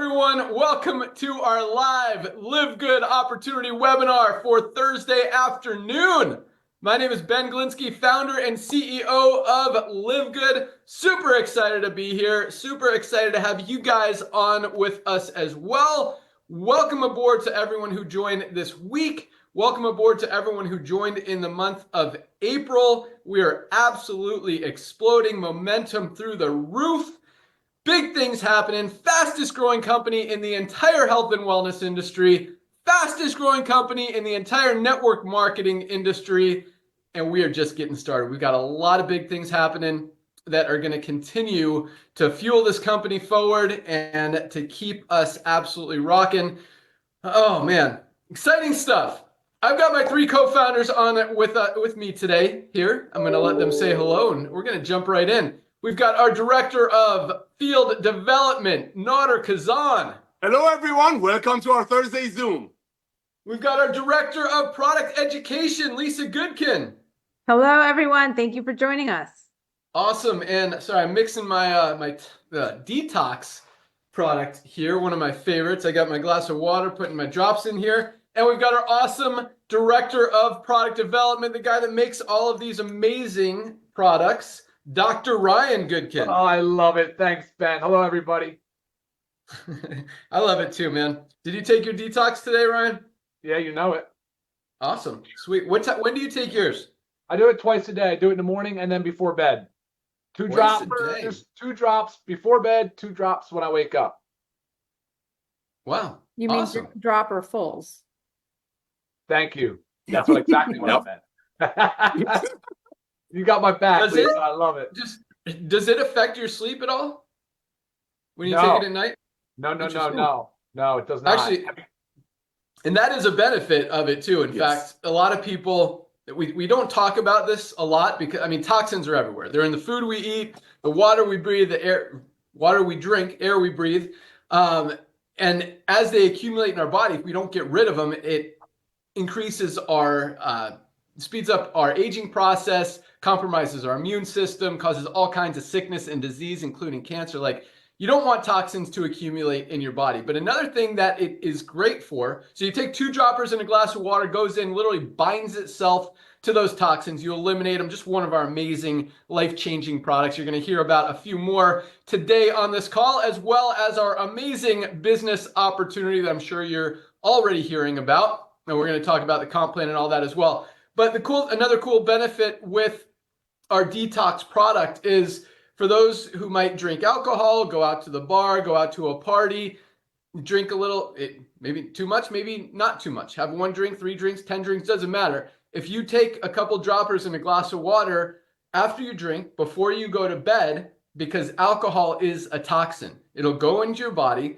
everyone. Welcome to our live LiveGood opportunity webinar for Thursday afternoon. My name is Ben Glinsky, founder and CEO of LiveGood. Super excited to be here. Super excited to have you guys on with us as well. Welcome aboard to everyone who joined this week. Welcome aboard to everyone who joined in the month of April. We are absolutely exploding, momentum through the roof. Big things happening. Fastest growing company in the entire health and wellness industry. Fastest growing company in the entire network marketing industry. And we are just getting started. We've got a lot of big things happening that are going to continue to fuel this company forward and to keep us absolutely rocking. Oh man, exciting stuff. I've got my three co-founders on with me today here. I'm going to let them say hello and we're going to jump right in. We've got our Director of Field Development, Nader Kazan. Hello, everyone. Welcome to our Thursday Zoom. We've got our Director of Product Education, Lisa Goodkin. Hello, everyone. Thank you for joining us. Awesome. And sorry, I'm mixing my detox product here, one of my favorites. I got my glass of water, putting my drops in here. And we've got our awesome Director of Product Development, the guy that makes all of these amazing products, Dr. Ryan Goodkin. Oh, I love it. Thanks, Ben. Hello, everybody. I love it too, man. Did you take your detox today, Ryan? Yeah, you know it. Awesome. Sweet. When do you take yours? I do it twice a day. I do it in the morning and then before bed. Two Twice a day. Just 2 drops before bed, 2 drops when I wake up. Wow. You mean awesome. dropper fulls? Thank you. That's exactly what I meant. You got my back, Lisa. I love it. Does it affect your sleep at all when you No. take it at night? No, it does not. Actually, and that is a benefit of it too. In fact, a lot of people, we don't talk about this a lot because, I mean, toxins are everywhere. They're in the food we eat, the water we breathe, the air, water we drink, air we breathe. And as they accumulate in our body, if we don't get rid of them, it increases our, speeds up our aging process, compromises our immune system, causes all kinds of sickness and disease, including cancer. Like, you don't want toxins to accumulate in your body. But another thing that it is great for, so you take 2 droppers in a glass of water, goes in, literally binds itself to those toxins. You eliminate them. Just one of our amazing life-changing products. You're going to hear about a few more today on this call, as well as our amazing business opportunity that I'm sure you're already hearing about. And we're going to talk about the comp plan and all that as well. But another cool benefit with our detox product is for those who might drink alcohol, go out to the bar, go out to a party, drink a little, maybe too much, maybe not too much. Have 1 drink, 3 drinks, 10 drinks, doesn't matter. If you take a couple droppers in a glass of water after you drink, before you go to bed, because alcohol is a toxin, it'll go into your body,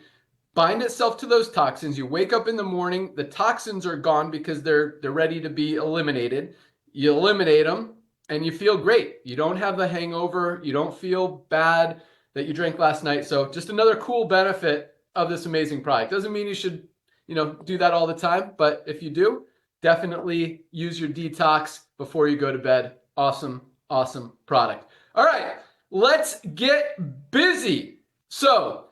bind itself to those toxins. You wake up in the morning, the toxins are gone because they're ready to be eliminated. You eliminate them and you feel great. You don't have the hangover. You don't feel bad that you drank last night. So just another cool benefit of this amazing product. Doesn't mean you should, do that all the time, but if you do, definitely use your detox before you go to bed. Awesome, awesome product. All right, let's get busy. So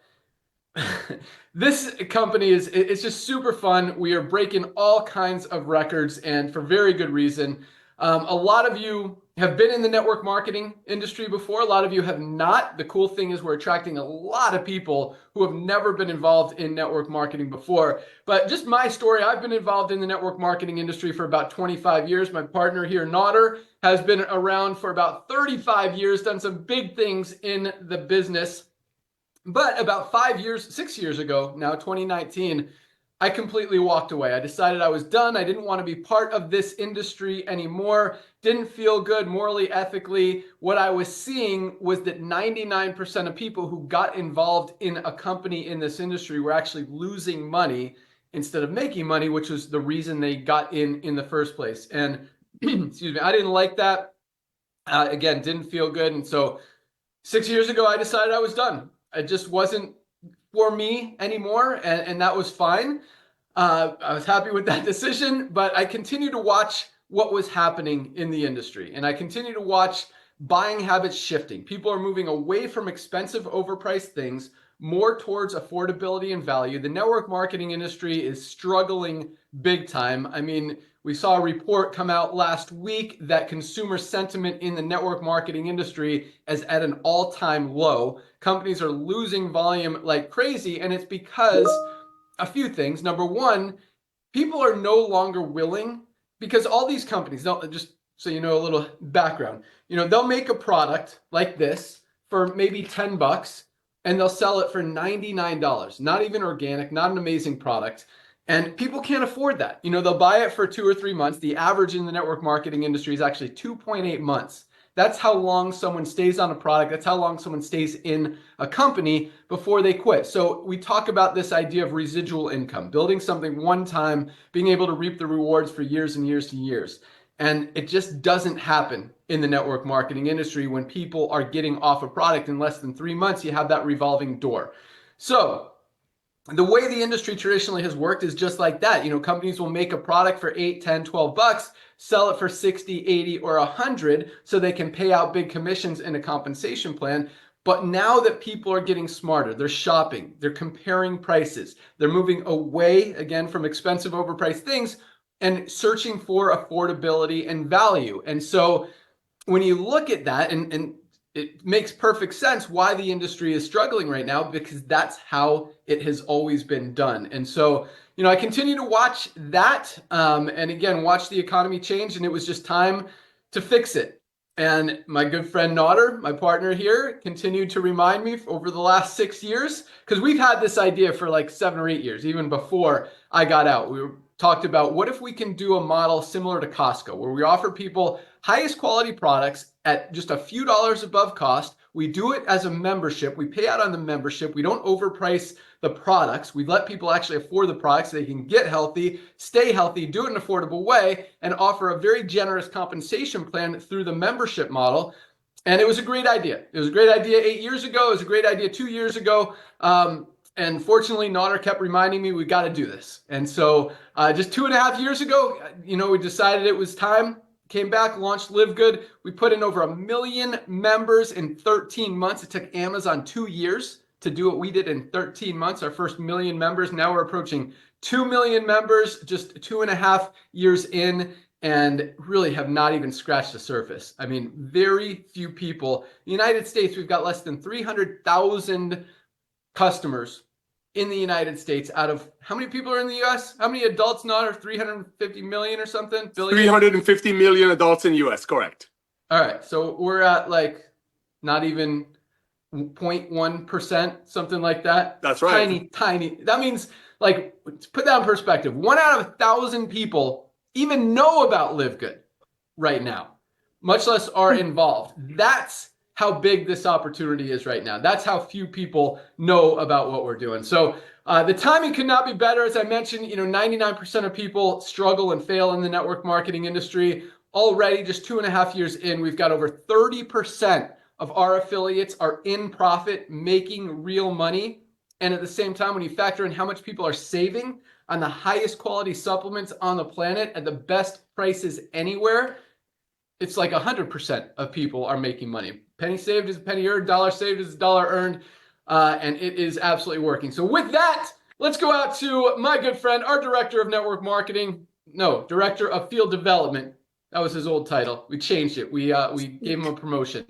this company it's just super fun. We are breaking all kinds of records and for very good reason. A lot of you have been in the network marketing industry before. A lot of you have not. The cool thing is we're attracting a lot of people who have never been involved in network marketing before. But just my story, I've been involved in the network marketing industry for about 25 years. My partner here, Nader, has been around for about 35 years, done some big things in the business. But about 6 years ago, now 2019, I completely walked away. I decided I was done. I didn't want to be part of this industry anymore. Didn't feel good morally, ethically. What I was seeing was that 99% of people who got involved in a company in this industry were actually losing money instead of making money, which was the reason they got in the first place. And excuse me, I didn't like that. Again, didn't feel good. And so 6 years ago, I decided I was done. It just wasn't for me anymore, and that was fine. I was happy with that decision, but I continued to watch what was happening in the industry, and I continue to watch buying habits shifting. People are moving away from expensive, overpriced things more towards affordability and value. The network marketing industry is struggling big time. I mean, we saw a report come out last week that consumer sentiment in the network marketing industry is at an all-time low. Companies are losing volume like crazy, and it's because a few things. Number one, people are no longer willing, because all these companies, just so you know a little background, they'll make a product like this for maybe $10 and they'll sell it for $99, not even organic, not an amazing product. And people can't afford that. They'll buy it for 2 or 3 months. The average in the network marketing industry is actually 2.8 months. That's how long someone stays on a product. That's how long someone stays in a company before they quit. So we talk about this idea of residual income, building something one time, being able to reap the rewards for years and years to years. And it just doesn't happen in the network marketing industry. When people are getting off a product in less than 3 months, you have that revolving door. So the way the industry traditionally has worked is just like that. Companies will make a product for 8, 10, 12 bucks, sell it for 60, 80, or 100 so they can pay out big commissions in a compensation plan. But now that people are getting smarter, they're shopping, they're comparing prices, they're moving away again from expensive overpriced things and searching for affordability and value. And so when you look at that, and it makes perfect sense why the industry is struggling right now, because that's how it has always been done. And so, I continue to watch that, and again, watch the economy change, and it was just time to fix it. And my good friend Nodder, my partner here, continued to remind me over the last 6 years, because we've had this idea for like 7 or 8 years, even before I got out. We talked about, what if we can do a model similar to Costco, where we offer people highest quality products at just a few dollars above cost. We do it as a membership. We pay out on the membership. We don't overprice the products. We let people actually afford the products so they can get healthy, stay healthy, do it in an affordable way, and offer a very generous compensation plan through the membership model. And it was a great idea. It was a great idea 8 years ago. It was a great idea 2 years ago. And fortunately, Nodder kept reminding me, we got to do this. And so just 2.5 years ago, we decided it was time. Came back, launched LiveGood. We put in over 1 million members in 13 months. It took Amazon 2 years to do what we did in 13 months, our first 1 million members. Now we're approaching 2 million members just 2.5 years in, and really have not even scratched the surface. I mean, very few people. In the United States, we've got less than 300,000 customers in the United States out of how many people are in the US? How many adults not are 350 million or something? Billion? 350 million adults in US, correct. All right. So we're at like not even 0.1%, something like that. That's right. Tiny. That means, like, to put that in perspective, 1 out of 1,000 people even know about LiveGood right now, much less are involved. That's how big this opportunity is right now. That's how few people know about what we're doing. So the timing could not be better. As I mentioned, 99% of people struggle and fail in the network marketing industry. Already, just 2.5 years in, we've got over 30% of our affiliates are in profit, making real money. And at the same time, when you factor in how much people are saving on the highest quality supplements on the planet at the best prices anywhere, it's like 100% of people are making money. Penny saved is a penny earned, dollar saved is a dollar earned, and it is absolutely working. So with that, let's go out to my good friend, our director of network marketing, director of field development. That was his old title. We changed it. We gave him a promotion.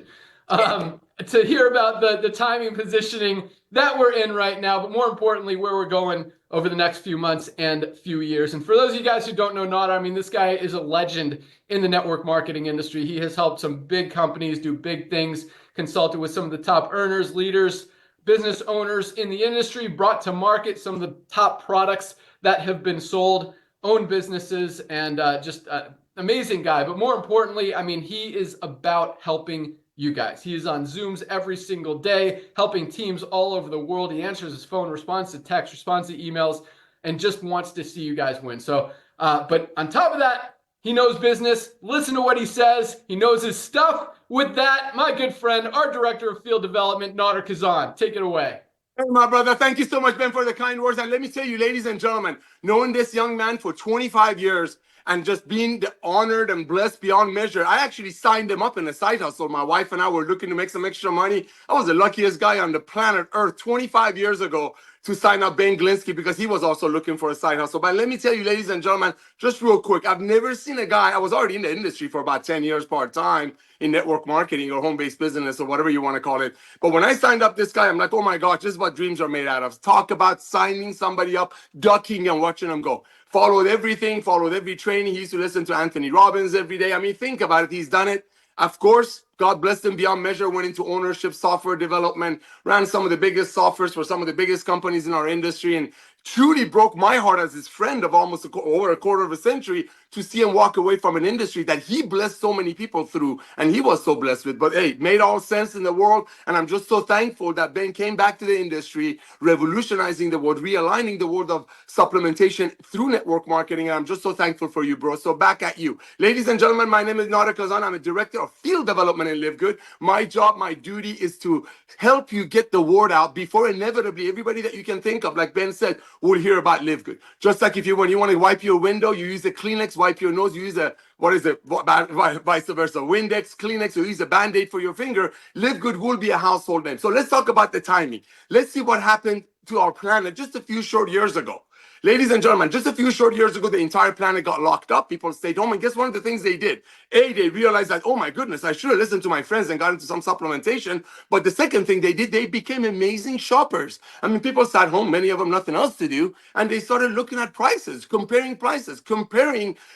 To hear about the timing positioning that we're in right now, but more importantly, where we're going over the next few months and few years. And for those of you guys who don't know Nodder, I mean, this guy is a legend in the network marketing industry. He has helped some big companies do big things, consulted with some of the top earners, leaders, business owners in the industry, brought to market some of the top products that have been sold, owned businesses, and just amazing guy. But more importantly, I mean, he is about helping you guys. He is on Zooms every single day, helping teams all over the world. He answers his phone, responds to text, responds to emails, and just wants to see you guys win. So, but on top of that, he knows business. Listen to what he says. He knows his stuff. With that, my good friend, our director of field development, Nodder Kazan, take it away. Hey, my brother, thank you so much, Ben, for the kind words. And let me tell you, ladies and gentlemen, knowing this young man for 25 years and just being honored and blessed beyond measure. I actually signed them up in a side hustle. My wife and I were looking to make some extra money. I was the luckiest guy on the planet Earth 25 years ago to sign up Ben Glinsky because he was also looking for a side hustle. But let me tell you, ladies and gentlemen, just real quick, I've never seen a guy, I was already in the industry for about 10 years part-time in network marketing or home-based business or whatever you want to call it. But when I signed up this guy, I'm like, oh my gosh, this is what dreams are made out of. Talk about signing somebody up, ducking and watching them go. Followed everything, followed every training. He used to listen to Anthony Robbins every day. I mean, think about it. He's done it. Of course, God blessed him beyond measure, went into ownership, software development, ran some of the biggest softwares for some of the biggest companies in our industry, and truly broke my heart as his friend of almost over a quarter of a century to see him walk away from an industry that he blessed so many people through and he was so blessed with. But hey, made all sense in the world. And I'm just so thankful that Ben came back to the industry, revolutionizing the world, realigning the world of supplementation through network marketing. And I'm just so thankful for you, bro. So back at you. Ladies and gentlemen, my name is Nader Kazan. I'm a director of field development in LiveGood. My job, my duty is to help you get the word out before inevitably everybody that you can think of, like Ben said, will hear about LiveGood. Just like when you want to wipe your window, you use a Kleenex, wipe your nose, you use a, vice versa, Windex, Kleenex, you use a Band-Aid for your finger. LiveGood will be a household name. So let's talk about the timing. Let's see what happened to our planet just a few short years ago. Ladies and gentlemen, just a few short years ago, the entire planet got locked up. People stayed home. And guess one of the things they did? A, they realized that, oh my goodness, I should have listened to my friends and got into some supplementation. But the second thing they did, they became amazing shoppers. I mean, people sat home, many of them nothing else to do. And they started looking at prices, comparing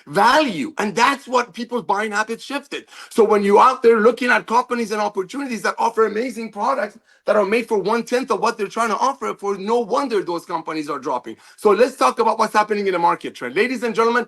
value. And that's what people's buying habits shifted. So when you're out there looking at companies and opportunities that offer amazing products that are made for 1/10 of what they're trying to offer for, no wonder those companies are dropping. So let's talk about what's happening in the market trend. Ladies and gentlemen,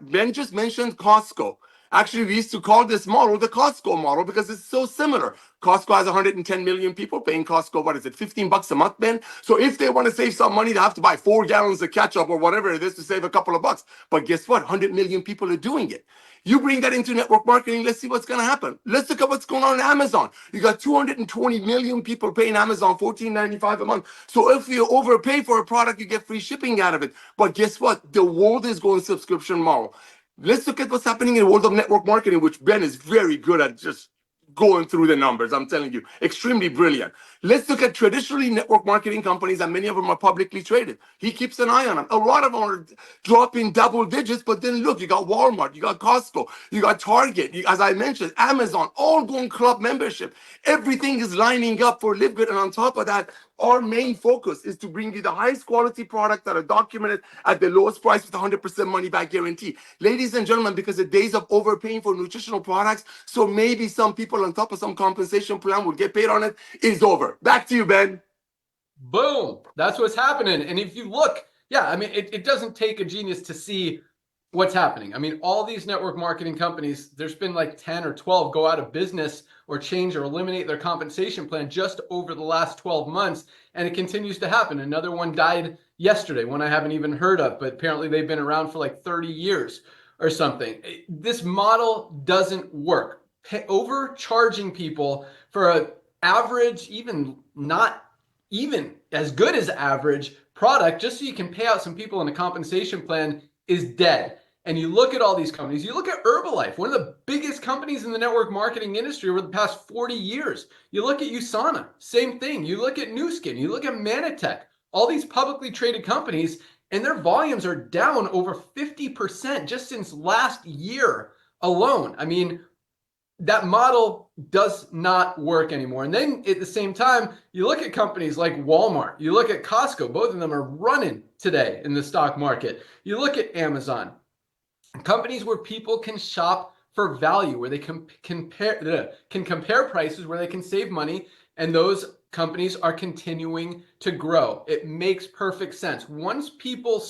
Ben just mentioned Costco. Actually, we used to call this model the Costco model because it's so similar. Costco has 110 million people paying Costco, what is it, $15 a month, Ben? So if they want to save some money, they have to buy 4 gallons of ketchup or whatever it is to save a couple of bucks. But guess what? 100 million people are doing it. You bring that into network marketing, let's see what's going to happen. Let's look at what's going on in Amazon. You got 220 million people paying Amazon $14.95 a month. So if you overpay for a product, you get free shipping out of it. But guess what? The world is going subscription model. Let's look at what's happening in the world of network marketing, which Ben is very good at just going through the numbers. I'm telling you, extremely brilliant. Let's look at traditionally network marketing companies, and many of them are publicly traded. He keeps an eye on them. A lot of them are dropping double digits, but then look, you got Walmart, you got Costco, you got Target, as I mentioned, Amazon, all going club membership. Everything is lining up for LiveGood, and on top of that, our main focus is to bring you the highest quality products that are documented at the lowest price with 100% money back guarantee. Ladies and gentlemen, because the days of overpaying for nutritional products, so maybe some people on top of some compensation plan will get paid on it, is over. Back to you, Ben. Boom. That's what's happening. And if you look, yeah, I mean, it doesn't take a genius to see what's happening. I mean, all these network marketing companies, there's been like 10 or 12 go out of business or change or eliminate their compensation plan just over the last 12 months. And it continues to happen. Another one died yesterday, one I haven't even heard of, but apparently they've been around for like 30 years or something. This model doesn't work. Overcharging people for an average, even not even as good as average product, just so you can pay out some people in a compensation plan, is dead. And you look at all these companies, you look at Herbalife, one of the biggest companies in the network marketing industry over the past 40 years. You look at USANA, same thing. You look at Nu Skin, you look at Manitech, all these publicly traded companies, and their volumes are down over 50% just since last year alone. I mean, that model does not work anymore. And then at the same time, you look at companies like Walmart, you look at Costco, both of them are running today in the stock market. You look at Amazon, companies where people can shop for value, where they can compare prices, where they can save money, and those companies are continuing to grow. It makes perfect sense. Once people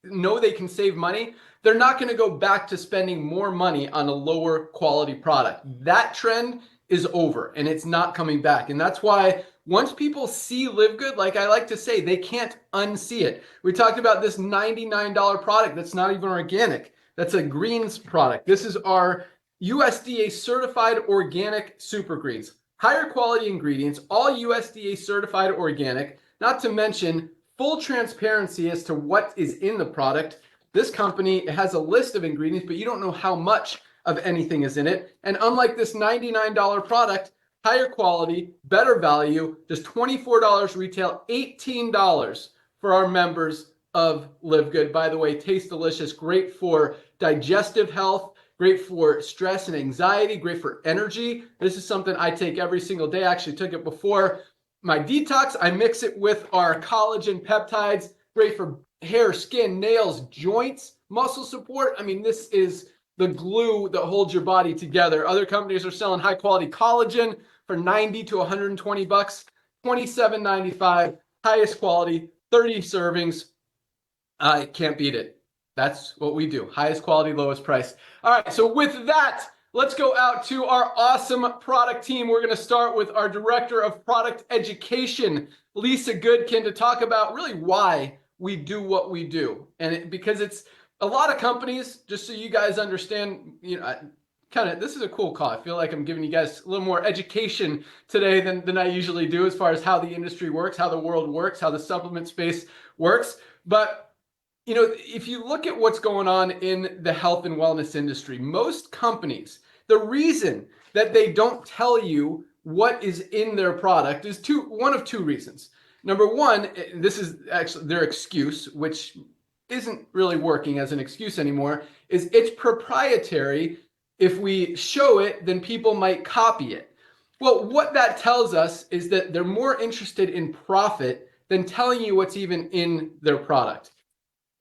know they can save money, they're not going to go back to spending more money on a lower quality product. That trend is over and it's not coming back. And that's why once people see LiveGood, like I like to say, they can't unsee it. We talked about this $99 product that's not even organic. That's a greens product. This is our USDA certified organic super greens. Higher quality ingredients, all USDA certified organic, not to mention full transparency as to what is in the product. This company has a list of ingredients, but you don't know how much of anything is in it. And unlike this $99 product, higher quality, better value, just $24 retail, $18 for our members of LiveGood. By the way, tastes delicious, great for digestive health, great for stress and anxiety, great for energy. This is something I take every single day. I actually took it before my detox. I mix it with our collagen peptides, great for hair, skin, nails, joints, muscle support. I mean, this is the glue that holds your body together. Other companies are selling high quality collagen for 90 to 120 bucks, $27.95, highest quality, 30 servings. I can't beat it. That's what we do. Highest quality, lowest price. All right, so with that, let's go out to our awesome product team. We're going to start with our Director of Product Education, Lisa Goodkin, to talk about really why we do what we do. And because it's a lot of companies, just so you guys understand, this is a cool call. I feel like I'm giving you guys a little more education today than I usually do as far as how the industry works, how the world works, how the supplement space works. But if you look at what's going on in the health and wellness industry, most companies, the reason that they don't tell you what is in their product is one of two reasons. Number one, this is actually their excuse, which isn't really working as an excuse anymore, is it's proprietary. If we show it, then people might copy it. Well, what that tells us is that they're more interested in profit than telling you what's even in their product.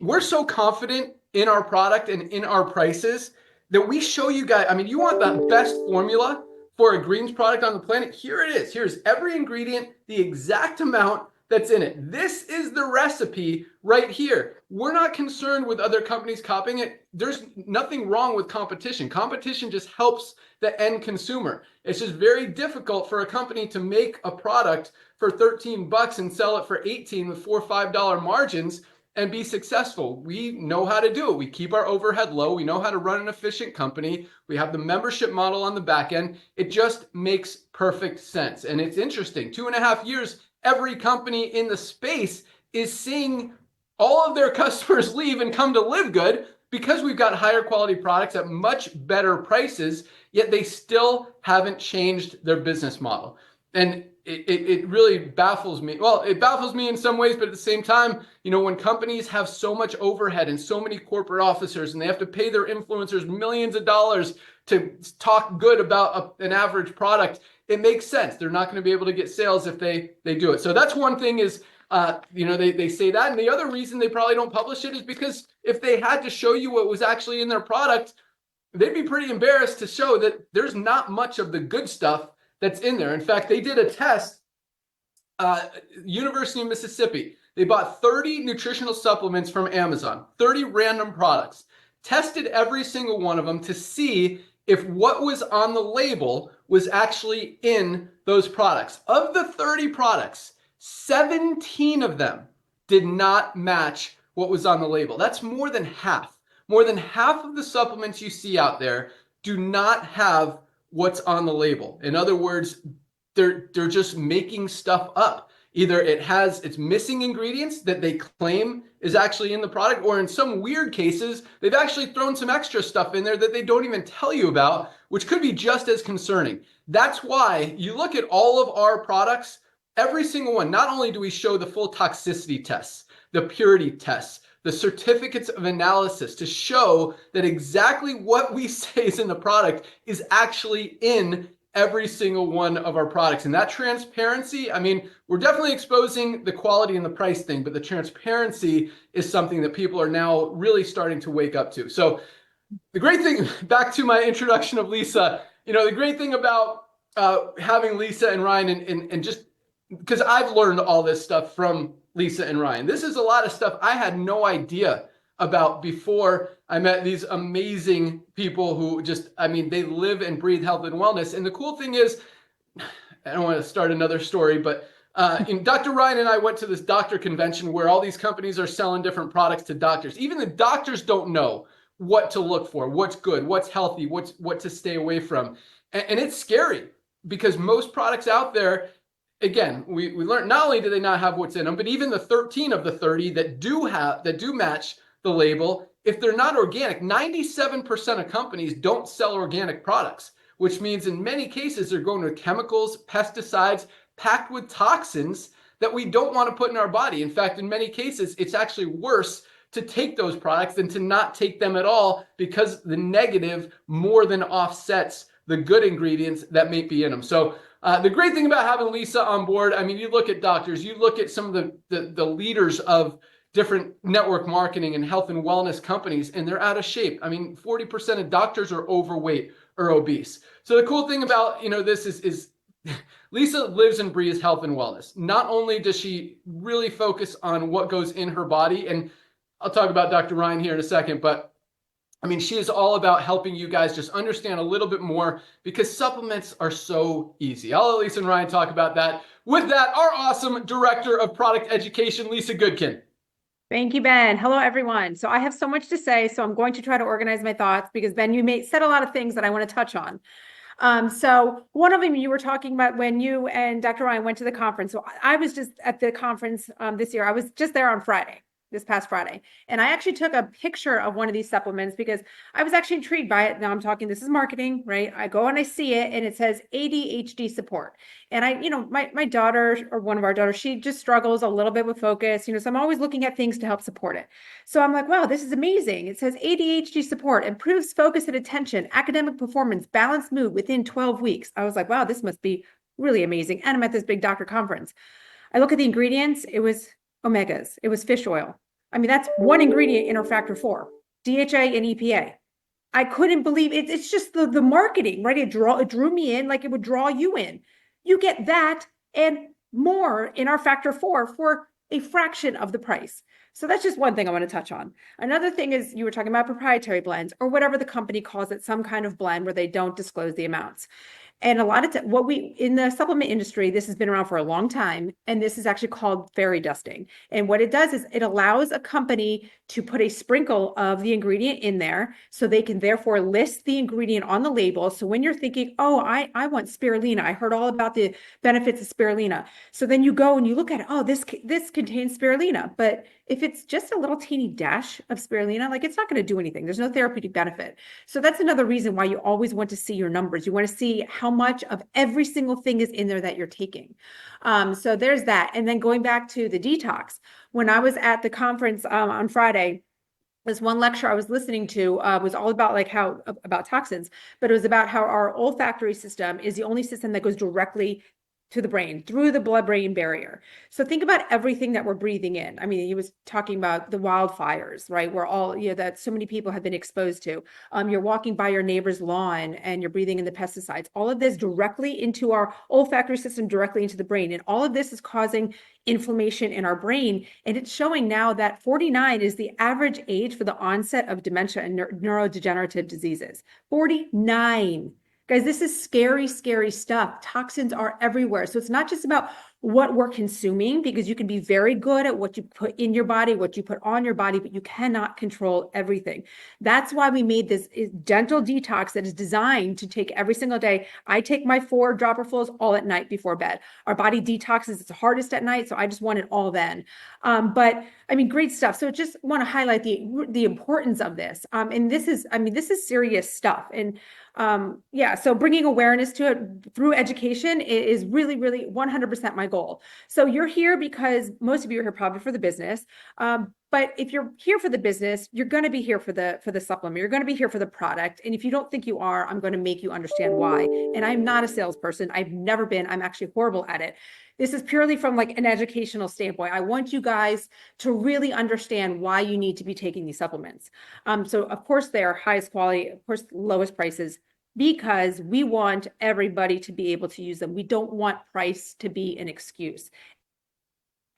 We're so confident in our product and in our prices that we show you guys. I mean, you want the best formula for a greens product on the planet? Here it is. Here's every ingredient, the exact amount that's in it. This is the recipe right here. We're not concerned with other companies copying it. There's nothing wrong with competition. Competition just helps the end consumer. It's just very difficult for a company to make a product for 13 bucks and sell it for 18 with $4 or $5 margins and be successful. We know how to do it. We keep our overhead low. We know how to run an efficient company. We have the membership model on the back end. It just makes perfect sense. And it's interesting. 2.5 years, every company in the space is seeing all of their customers leave and come to LiveGood because we've got higher quality products at much better prices, yet they still haven't changed their business model. And it really baffles me. Well, it baffles me in some ways, but at the same time, when companies have so much overhead and so many corporate officers and they have to pay their influencers millions of dollars to talk good about an average product, it makes sense. They're not going to be able to get sales if they do it. So that's one thing is, they say that. And the other reason they probably don't publish it is because if they had to show you what was actually in their product, they'd be pretty embarrassed to show that there's not much of the good stuff that's in there. In fact, they did a test, University of Mississippi. They bought 30 nutritional supplements from Amazon, 30 random products, tested every single one of them to see if what was on the label was actually in those products. Of the 30 products, 17 of them did not match what was on the label. That's more than half. More than half of the supplements you see out there do not have what's on the label. In other words, they're just making stuff up. Either it's missing ingredients that they claim is actually in the product, or in some weird cases, they've actually thrown some extra stuff in there that they don't even tell you about, which could be just as concerning. That's why you look at all of our products, every single one, not only do we show the full toxicity tests, the purity tests, the certificates of analysis to show that exactly what we say is in the product is actually in every single one of our products. And that transparency, I mean, we're definitely exposing the quality and the price thing, but the transparency is something that people are now really starting to wake up to. So the great thing, back to my introduction of Lisa, the great thing about having Lisa and Ryan and just because I've learned all this stuff from Lisa and Ryan. This is a lot of stuff I had no idea about before I met these amazing people who they live and breathe health and wellness. And the cool thing is, I don't want to start another story, but Dr. Ryan and I went to this doctor convention where all these companies are selling different products to doctors. Even the doctors don't know what to look for, what's good, what's healthy, what to stay away from. And it's scary because most products out there, again, we learned not only do they not have what's in them, but even the 13 of the 30 that do match the label, if they're not organic, 97% of companies don't sell organic products, which means in many cases they're going with chemicals, pesticides, packed with toxins that we don't want to put in our body. In fact, in many cases, it's actually worse to take those products than to not take them at all, because the negative more than offsets the good ingredients that may be in them. So the great thing about having Lisa on board, I mean, you look at doctors, you look at some of the leaders of different network marketing and health and wellness companies, and they're out of shape. I mean, 40% of doctors are overweight or obese. So the cool thing about, this is Lisa lives and breathes health and wellness. Not only does she really focus on what goes in her body, and I'll talk about Dr. Ryan here in a second, but I mean, she is all about helping you guys just understand a little bit more, because supplements are so easy. I'll let Lisa and Ryan talk about that. With that, our awesome Director of Product Education, Lisa Goodkin. Thank you, Ben. Hello, everyone. So I have so much to say, so I'm going to try to organize my thoughts, because Ben, you said a lot of things that I want to touch on. So one of them you were talking about when you and Dr. Ryan went to the conference. So I was just at the conference this year. I was just there on Friday, this past Friday. And I actually took a picture of one of these supplements because I was actually intrigued by it. Now I'm talking, this is marketing, right? I go and I see it and it says ADHD support. And my daughter, or one of our daughters, she just struggles a little bit with focus, so I'm always looking at things to help support it. So I'm like, wow, this is amazing. It says ADHD support improves focus and attention, academic performance, balanced mood within 12 weeks. I was like, wow, this must be really amazing. And I'm at this big doctor conference. I look at the ingredients. It was omegas. It was fish oil. I mean, that's one ingredient in our factor 4, DHA and EPA. I couldn't believe it. It's just the marketing, right? It drew me in like it would draw you in. You get that and more in our factor 4 for a fraction of the price. So that's just one thing I want to touch on. Another thing is, you were talking about proprietary blends, or whatever the company calls it, some kind of blend where they don't disclose the amounts. And a lot of in the supplement industry, this has been around for a long time, and this is actually called fairy dusting. And what it does is it allows a company to put a sprinkle of the ingredient in there, so they can therefore list the ingredient on the label. So when you're thinking, oh, I want spirulina, I heard all about the benefits of spirulina. So then you go and you look at it, oh, this contains spirulina. But if it's just a little teeny dash of spirulina, like, it's not going to do anything. There's no therapeutic benefit. So that's another reason why you always want to see your numbers. You want to see how much of every single thing is in there that you're taking. So there's that. And then going back to the detox, when I was at the conference on Friday, this one lecture I was listening to was all about about toxins, but it was about how our olfactory system is the only system that goes directly to the brain through the blood-brain barrier. So think about everything that we're breathing in. I mean, he was talking about the wildfires, right? Where all, that so many people have been exposed to. You're walking by your neighbor's lawn and you're breathing in the pesticides. All of this directly into our olfactory system, directly into the brain. And all of this is causing inflammation in our brain. And it's showing now that 49 is the average age for the onset of dementia and neurodegenerative diseases. 49. Guys, this is scary, scary stuff. Toxins are everywhere. So it's not just about what we're consuming, because you can be very good at what you put in your body, what you put on your body, but you cannot control everything. That's why we made this gentle detox that is designed to take every single day. I take my 4 dropperfuls all at night before bed. Our body detoxes its hardest at night, so I just want it all then. But I mean, great stuff. So just want to highlight the importance of this. And this is serious stuff. And so bringing awareness to it through education is really, really 100% my goal. So you're here because most of you are here probably for the business. But if you're here for the business, you're going to be here for the supplement. You're going to be here for the product. And if you don't think you are, I'm going to make you understand why. And I'm not a salesperson. I've never been. I'm actually horrible at it. This is purely from an educational standpoint. I want you guys to really understand why you need to be taking these supplements. So of course they are highest quality, of course, lowest prices, because we want everybody to be able to use them. We don't want price to be an excuse.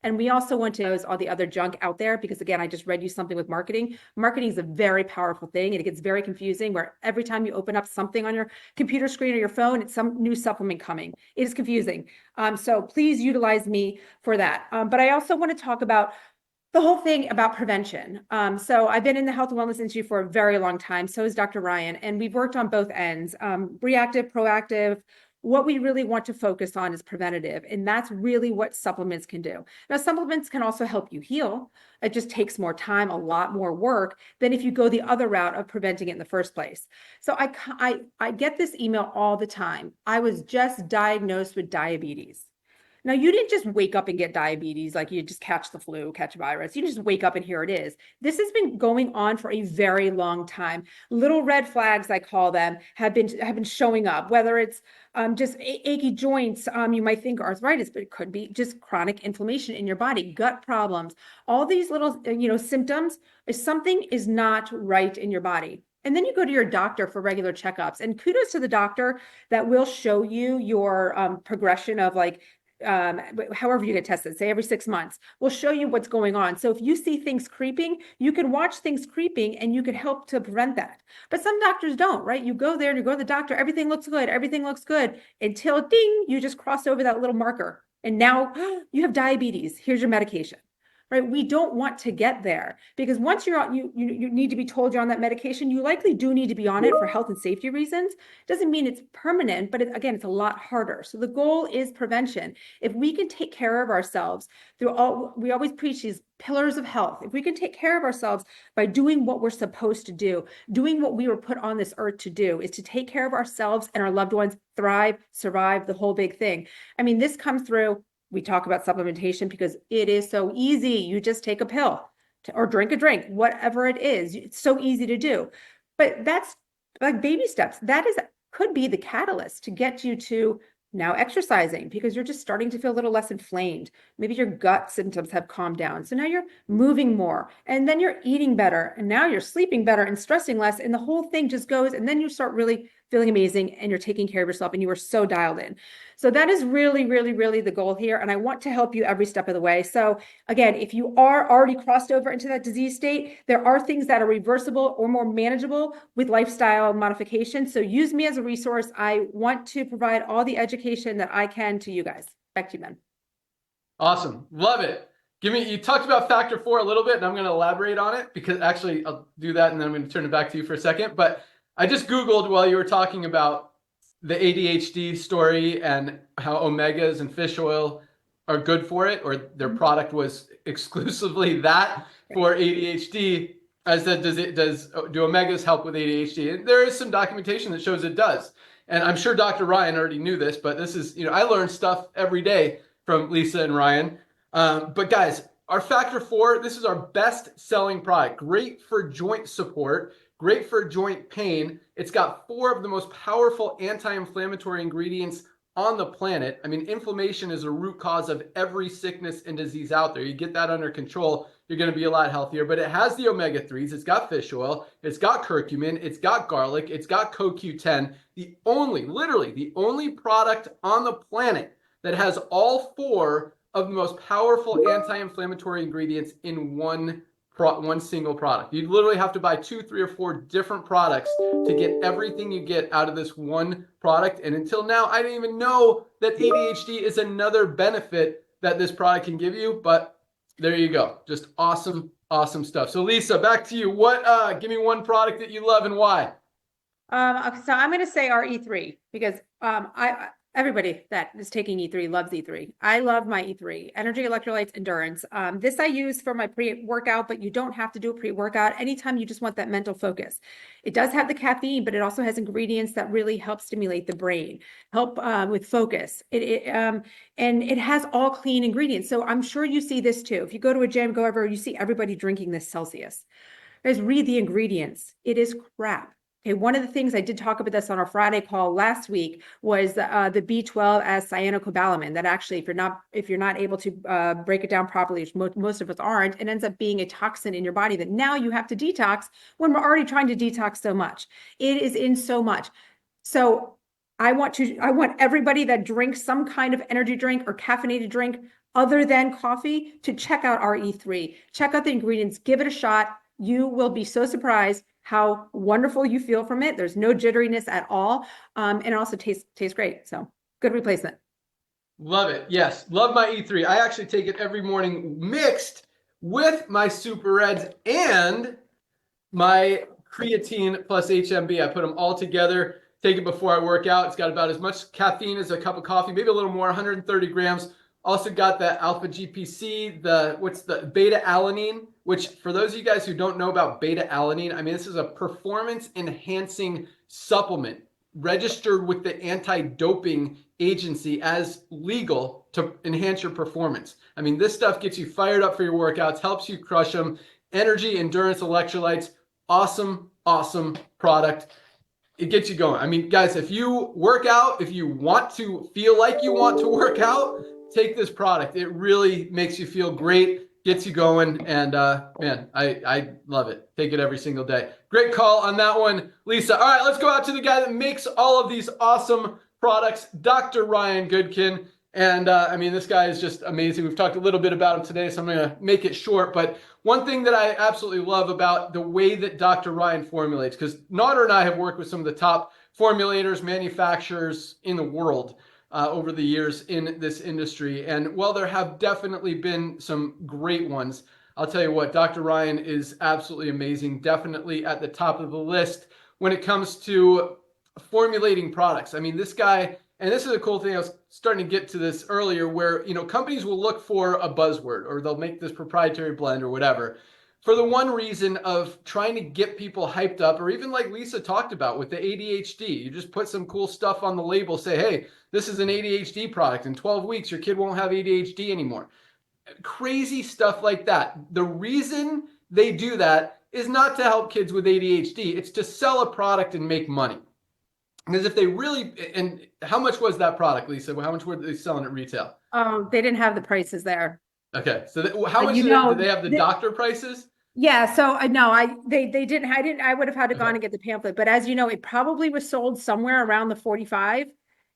And we also want to know all the other junk out there, because again, I just read you something with marketing. Marketing is a very powerful thing, and it gets very confusing, where every time you open up something on your computer screen or your phone, it's some new supplement coming. It is confusing. So please utilize me for that. But I also want to talk about the whole thing about prevention. So I've been in the health and wellness industry for a very long time. So is Dr. Ryan, and we've worked on both ends, reactive, proactive. what we really want to focus on is preventative. And that's really what supplements can do. Now, supplements can also help you heal. It just takes more time, a lot more work than if you go the other route of preventing it in the first place. So I get this email all the time. I was just diagnosed with diabetes. Now, you didn't just wake up and get diabetes, like you just catch the flu, catch a virus. You just wake up and here it is. This has been going on for a very long time. Little red flags, I call them, have been showing up, whether it's just achy joints. You might think arthritis, but it could be just chronic inflammation in your body, gut problems, all these little, symptoms. If something is not right in your body. And then you go to your doctor for regular checkups. And kudos to the doctor that will show you your progression of like, however you get tested, say every 6 months, we'll show you what's going on. So if you see things creeping, you can watch things creeping and you can help to prevent that. But some doctors don't, right? You go there and you go to the doctor, everything looks good until ding, you just crossed over that little marker. And now you have diabetes. Here's your medication. Right? We don't want to get there because once you're on, you need to be told you're on that medication. You likely do need to be on it for health and safety reasons. Doesn't mean it's permanent, but again, it's a lot harder. So the goal is prevention. If we can take care of ourselves we always preach these pillars of health. If we can take care of ourselves by doing what we're supposed to do, doing what we were put on this earth to do, is to take care of ourselves and our loved ones, thrive, survive, the whole big thing. I mean, this comes through. We talk about supplementation because it is so easy. You just take a pill or drink a drink, whatever it is. It's so easy to do. But that's like baby steps. Could be the catalyst to get you to now exercising because you're just starting to feel a little less inflamed. Maybe your gut symptoms have calmed down. So now you're moving more and then you're eating better and now you're sleeping better and stressing less. And the whole thing just goes and then you start really feeling amazing and you're taking care of yourself and you are so dialed in. So that is really, really, really the goal here. And I want to help you every step of the way. So again, if you are already crossed over into that disease state, there are things that are reversible or more manageable with lifestyle modification. So use me as a resource. I want to provide all the education that I can to you guys. Back to you, Ben. Awesome. Love it. You talked about factor 4 a little bit, and I'm going to elaborate on it because actually I'll do that and then I'm going to turn it back to you for a second. But I just Googled while you were talking about the ADHD story and how omegas and fish oil are good for it, or their product was exclusively that for ADHD. I said, do omegas help with ADHD? And there is some documentation that shows it does. And I'm sure Dr. Ryan already knew this, but this is, I learn stuff every day from Lisa and Ryan. But guys, our factor 4, this is our best selling product. Great for joint support, great for joint pain. It's got 4 of the most powerful anti-inflammatory ingredients on the planet. I mean, inflammation is a root cause of every sickness and disease out there. You get that under control, you're going to be a lot healthier. But it has the omega-3s, it's got fish oil, it's got curcumin, it's got garlic, it's got CoQ10. Literally the only product on the planet that has all 4 of the most powerful anti-inflammatory ingredients in one single product. You literally have to buy 2, 3, or 4 different products to get everything you get out of this one product. And until now, I didn't even know that ADHD is another benefit that this product can give you. But there you go. Just awesome, awesome stuff. So Lisa, back to you. Give me one product that you love and why. So I'm going to say our E3 because everybody that is taking E3 loves E3. I love my E3, energy, electrolytes, endurance. This I use for my pre-workout, but you don't have to do a pre-workout anytime you just want that mental focus. It does have the caffeine, but it also has ingredients that really help stimulate the brain, help with focus. And it has all clean ingredients. So I'm sure you see this too. If you go to a gym, go everywhere, you see everybody drinking this Celsius. Guys, read the ingredients. It is crap. Okay, one of the things I did talk about this on our Friday call last week was the B12 as cyanocobalamin. That actually, if you're not able to break it down properly, which most of us aren't, it ends up being a toxin in your body that now you have to detox when we're already trying to detox so much. It is in so much. So I want everybody that drinks some kind of energy drink or caffeinated drink other than coffee to check out our E3. Check out the ingredients, give it a shot. You will be so surprised how wonderful you feel from it. There's no jitteriness at all. And it also tastes great. So good replacement. Love it. Yes. Love my E3. I actually take it every morning mixed with my Super Reds and my creatine plus HMB. I put them all together. take it before I work out. It's got about as much caffeine as a cup of coffee, maybe a little more, 130 grams. Also got the alpha GPC, the beta alanine, which for those of you guys who don't know about beta alanine, I mean, this is a performance enhancing supplement registered with the anti-doping agency as legal to enhance your performance. I mean, this stuff gets you fired up for your workouts, helps you crush them. Energy, endurance, electrolytes, awesome, awesome product. It gets you going. I mean, guys, if you work out, if you want to feel like you want to work out, take this product. It really makes you feel great, gets you going, and man, I love it. Take it every single day. Great call on that one, Lisa. All right, let's go out to the guy that makes all of these awesome products, Dr. Ryan Goodkin. And I mean, this guy is just amazing. We've talked a little bit about him today, so I'm going to make it short. But one thing that I absolutely love about the way that Dr. Ryan formulates, because Naughter and I have worked with some of the top formulators, manufacturers in the world over the years in this industry. And while there have definitely been some great ones, I'll tell you what, Dr. Ryan is absolutely amazing, definitely at the top of the list when it comes to formulating products. I mean, this guy, and this is a cool thing, I was starting to get to this earlier, where, you know, companies will look for a buzzword or they'll make this proprietary blend or whatever for the one reason of trying to get people hyped up, or even like Lisa talked about with the ADHD. You just put some cool stuff on the label, say, hey, this is an ADHD product. In 12 weeks, your kid won't have ADHD anymore. Crazy stuff like that. The reason they do that is not to help kids with ADHD. It's to sell a product and make money. Because if they really, and how much was that product, Lisa? How much were they selling at retail? They didn't have the prices there. Okay, so how much You did know, they have the doctor prices? Yeah, so no, they didn't. I would have had to gone and get the pamphlet, but as you know, it probably was sold somewhere around the 45,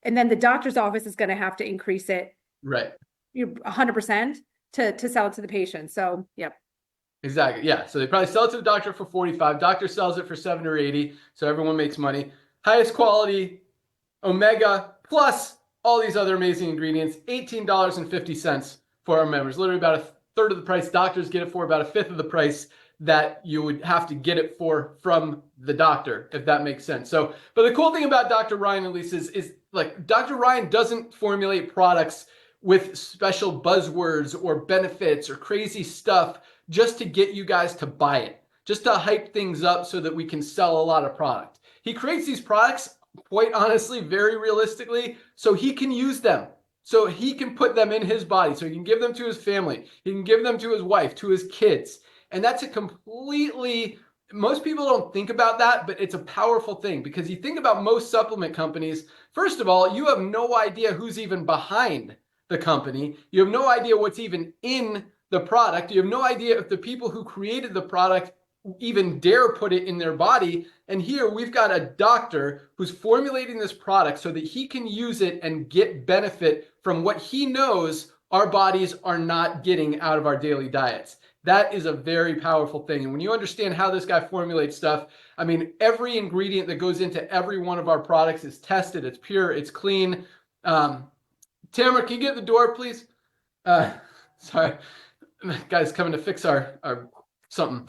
and then the doctor's office is going to have to increase it, Right. you 100% to sell it to the patient. So, yep. Exactly. Yeah. So they probably sell it to the doctor for 45. Doctor sells it for 70 or 80. So everyone makes money. Highest quality omega plus all these other amazing ingredients. $18.50 for our members. Literally about a third of the price doctors get it for, about a fifth of the price that you would have to get it for from the doctor, if that makes sense. So, but the cool thing about Dr. Ryan and Lisa is like Dr. Ryan doesn't formulate products with special buzzwords or benefits or crazy stuff just to get you guys to buy it, just to hype things up so that we can sell a lot of product. He creates these products, quite honestly, very realistically, so he can use them. So he can put them in his body, so he can give them to his family. He can give them to his wife, to his kids. And that's a completely, most people don't think about that, but it's a powerful thing, because you think about most supplement companies, first of all, you have no idea who's even behind the company. You have no idea what's even in the product. You have no idea if the people who created the product even dare put it in their body. And here we've got a doctor who's formulating this product so that he can use it and get benefit from what he knows our bodies are not getting out of our daily diets. That is a very powerful thing. And when you understand how this guy formulates stuff, I mean, every ingredient that goes into every one of our products is tested. It's pure, it's clean. Tamara, can you get the door, please? Sorry, guy's coming to fix our something.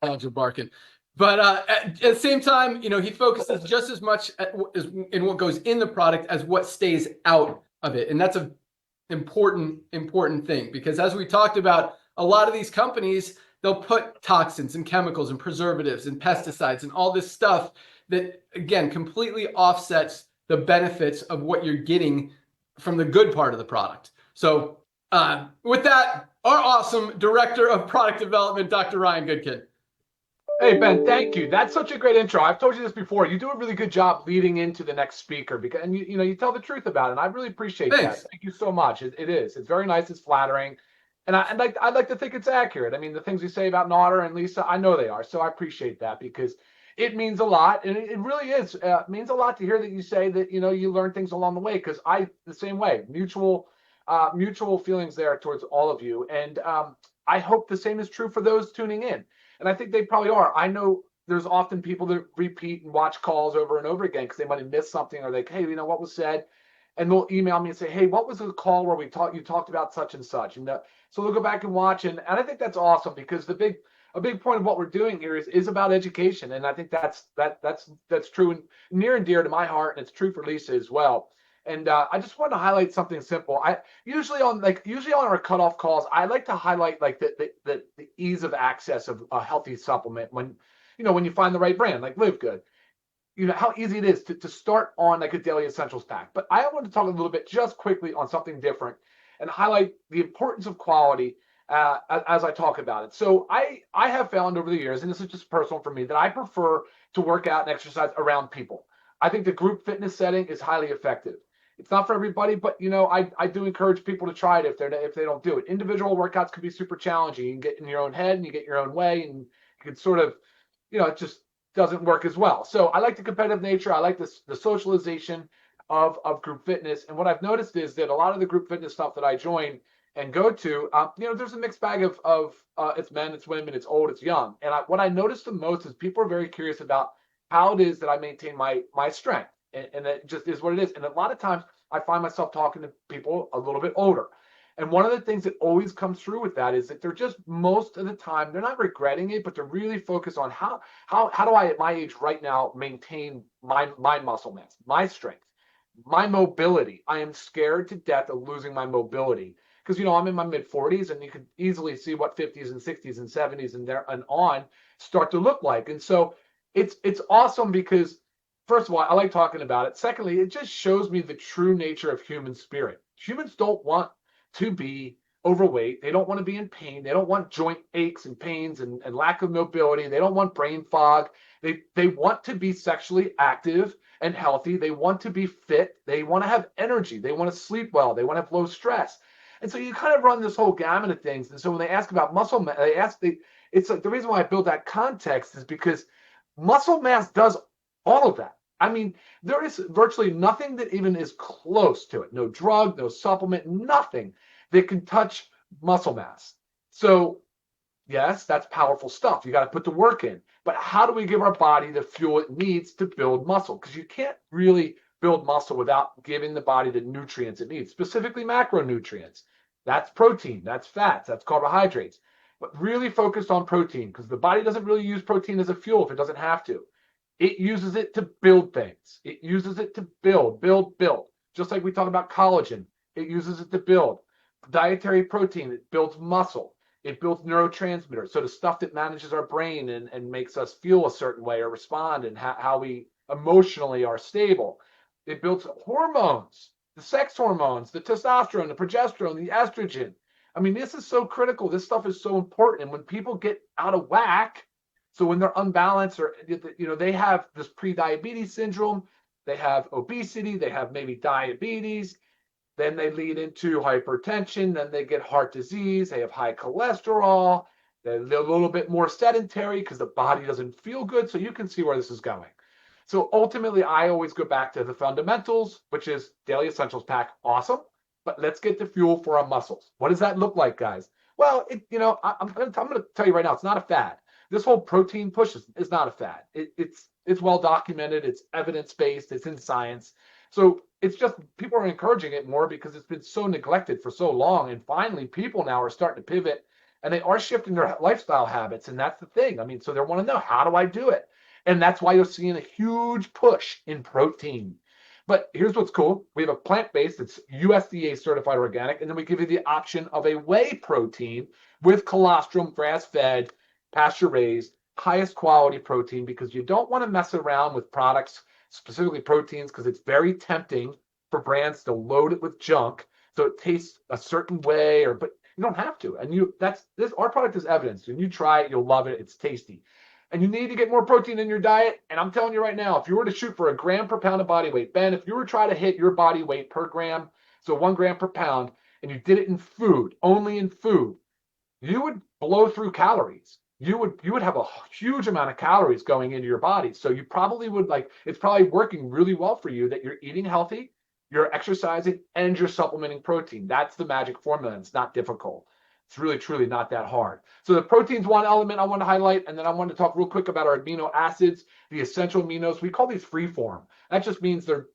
Dogs are barking. But at the same time, you know, he focuses just as much as in what goes in the product as what stays out of it. And that's an important thing, because as we talked about, a lot of these companies, they'll put toxins and chemicals and preservatives and pesticides and all this stuff that, again, completely offsets the benefits of what you're getting from the good part of the product. So with that, our awesome director of product development, Dr. Ryan Goodkin. Hey, Ben, thank you. That's such a great intro. I've told you this before. You do a really good job leading into the next speaker, because, and you know, you tell the truth about it. And I really appreciate Thanks. that. Thank you so much. It is. It's very nice. It's flattering. And I'd like to think it's accurate. I mean, the things you say about Naughter and Lisa, I know they are. So I appreciate that, because it means a lot. And it really is. It means a lot to hear that you say that, you know, you learn things along the way, because the same way, mutual feelings there towards all of you. And I hope the same is true for those tuning in. And I think they probably are. I know there's often people that repeat and watch calls over and over again because they might have missed something, or like, hey, you know, what was said? And they'll email me and say, hey, what was the call where you talked about such and such? And so they'll go back and watch. And I think that's awesome, because the big a big point of what we're doing here is about education, and I think that's true and near and dear to my heart, and it's true for Lisa as well. And I just want to highlight something simple. I usually on our cutoff calls, I like to highlight like the ease of access of a healthy supplement when when you find the right brand like LiveGood. How easy it is to start on like a daily essentials pack. But I want to talk a little bit just quickly on something different and highlight the importance of quality as I talk about it. So I have found over the years, and this is just personal for me, that I prefer to work out and exercise around people. I think the group fitness setting is highly effective. It's not for everybody, but I do encourage people to try it if they don't do it. Individual workouts can be super challenging. You can get in your own head and you get your own way, and you can sort of, it just doesn't work as well. So I like the competitive nature. I like the socialization of group fitness. And what I've noticed is that a lot of the group fitness stuff that I join and go to, there's a mixed bag of it's men, it's women, it's old, it's young. And what I notice the most is people are very curious about how it is that I maintain my strength. And it just is what it is. And a lot of times I find myself talking to people a little bit older. And one of the things that always comes through with that is that they're just most of the time, they're not regretting it, but they're really focused on how do I at my age right now maintain my muscle mass, my strength, my mobility. I am scared to death of losing my mobility because I'm in my mid 40s, and you can easily see what 50s and 60s and 70s and there and on start to look like. And so it's awesome because first of all, I like talking about it. Secondly, it just shows me the true nature of human spirit. Humans don't want to be overweight. They don't want to be in pain. They don't want joint aches and pains and lack of mobility. They don't want brain fog. They want to be sexually active and healthy. They want to be fit. They want to have energy. They want to sleep well. They want to have low stress. And so you kind of run this whole gamut of things. And so when they ask about muscle mass, it's like the reason why I build that context is because muscle mass does all of that. I mean, there is virtually nothing that even is close to it. No drug, no supplement, nothing that can touch muscle mass. So, yes, that's powerful stuff. You got to put the work in. But how do we give our body the fuel it needs to build muscle? Because you can't really build muscle without giving the body the nutrients it needs, specifically macronutrients. That's protein, that's fats, that's carbohydrates. But really focused on protein because the body doesn't really use protein as a fuel if it doesn't have to. It uses it to build things. It uses it to build. Just like we talk about collagen, it uses it to build. Dietary protein, it builds muscle. It builds neurotransmitters. So the stuff that manages our brain and makes us feel a certain way or respond and how we emotionally are stable. It builds hormones, the sex hormones, the testosterone, the progesterone, the estrogen. I mean, this is so critical. This stuff is so important. And when people get out of whack, so when they're unbalanced or, they have this pre-diabetes syndrome, they have obesity, they have maybe diabetes, then they lead into hypertension, then they get heart disease, they have high cholesterol, they're a little bit more sedentary because the body doesn't feel good. So you can see where this is going. So ultimately, I always go back to the fundamentals, which is daily essentials pack. Awesome. But let's get the fuel for our muscles. What does that look like, guys? Well, I'm going to tell you right now, it's not a fad. This whole protein push is not a fad. It's well documented. It's evidence-based. It's in science. So it's just people are encouraging it more because it's been so neglected for so long. And finally, people now are starting to pivot and they are shifting their lifestyle habits. And that's the thing. I mean, so they want to know, how do I do it? And that's why you're seeing a huge push in protein. But here's what's cool. We have a plant-based, it's USDA certified organic, and then we give you the option of a whey protein with colostrum, grass-fed, pasture-raised, highest quality protein, because you don't want to mess around with products, specifically proteins, because it's very tempting for brands to load it with junk so it tastes a certain way, but you don't have to. And our product is evidence. When you try it, you'll love it. It's tasty. And you need to get more protein in your diet. And I'm telling you right now, if you were to shoot for a gram per pound of body weight, Ben, if you were to try to hit your body weight per gram, so 1 gram per pound, and you did it in food, only in food, you would blow through calories. You would have a huge amount of calories going into your body. So you probably would it's probably working really well for you that you're eating healthy, you're exercising, and you're supplementing protein. That's the magic formula. It's not difficult. It's really, truly not that hard. So the protein's one element I want to highlight, and then I want to talk real quick about our amino acids, the essential aminos. We call these free form. That just means they're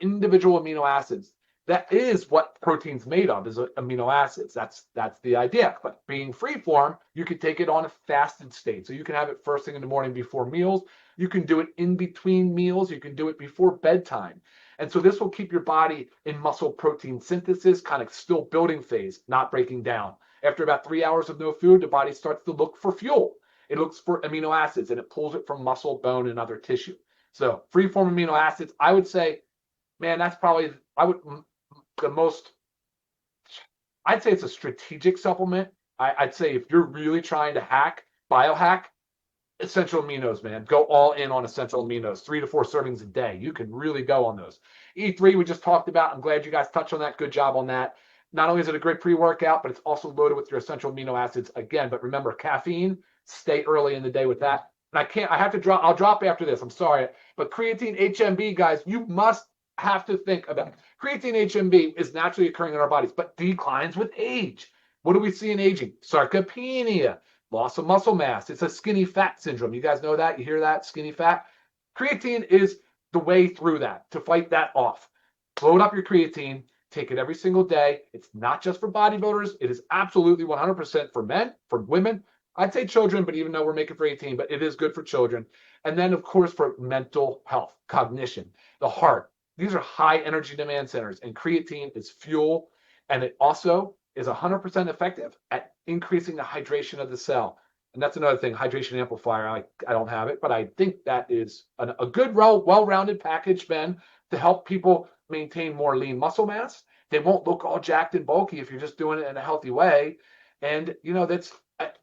individual amino acids. that is what protein's made of, is amino acids. That's the idea. But being free form, you can take it on a fasted state. So you can have it first thing in the morning before meals. You can do it in between meals. You can do it before bedtime. And so this will keep your body in muscle protein synthesis, kind of still building phase, not breaking down. After about 3 hours of no food, the body starts to look for fuel. It looks for amino acids and it pulls it from muscle, bone, and other tissue. So free form amino acids, I would say, man, that's probably, the most, I'd say it's a strategic supplement. I'd say if you're really trying to biohack, essential aminos, man. Go all in on essential aminos, 3 to 4 servings a day. You can really go on those. E3, we just talked about. I'm glad you guys touched on that. Good job on that. Not only is it a great pre-workout, but it's also loaded with your essential amino acids again. But remember, caffeine, stay early in the day with that. And I'll drop after this. I'm sorry. But creatine HMB, guys, you must have to think about it. Creatine HMB is naturally occurring in our bodies, but declines with age. What do we see in aging? Sarcopenia, loss of muscle mass. It's a skinny fat syndrome. You guys know that? You hear that? Skinny fat? Creatine is the way through that, to fight that off. Load up your creatine. Take it every single day. It's not just for bodybuilders. It is absolutely 100% for men, for women. I'd say children, but even though we're making for 18, but it is good for children. And then, of course, for mental health, cognition, the heart. These are high energy demand centers, and creatine is fuel. And it also is 100% effective at increasing the hydration of the cell. And that's another thing, hydration amplifier. I don't have it, but I think that is a good, well-rounded package, Ben, to help people maintain more lean muscle mass. They won't look all jacked and bulky if you're just doing it in a healthy way. And,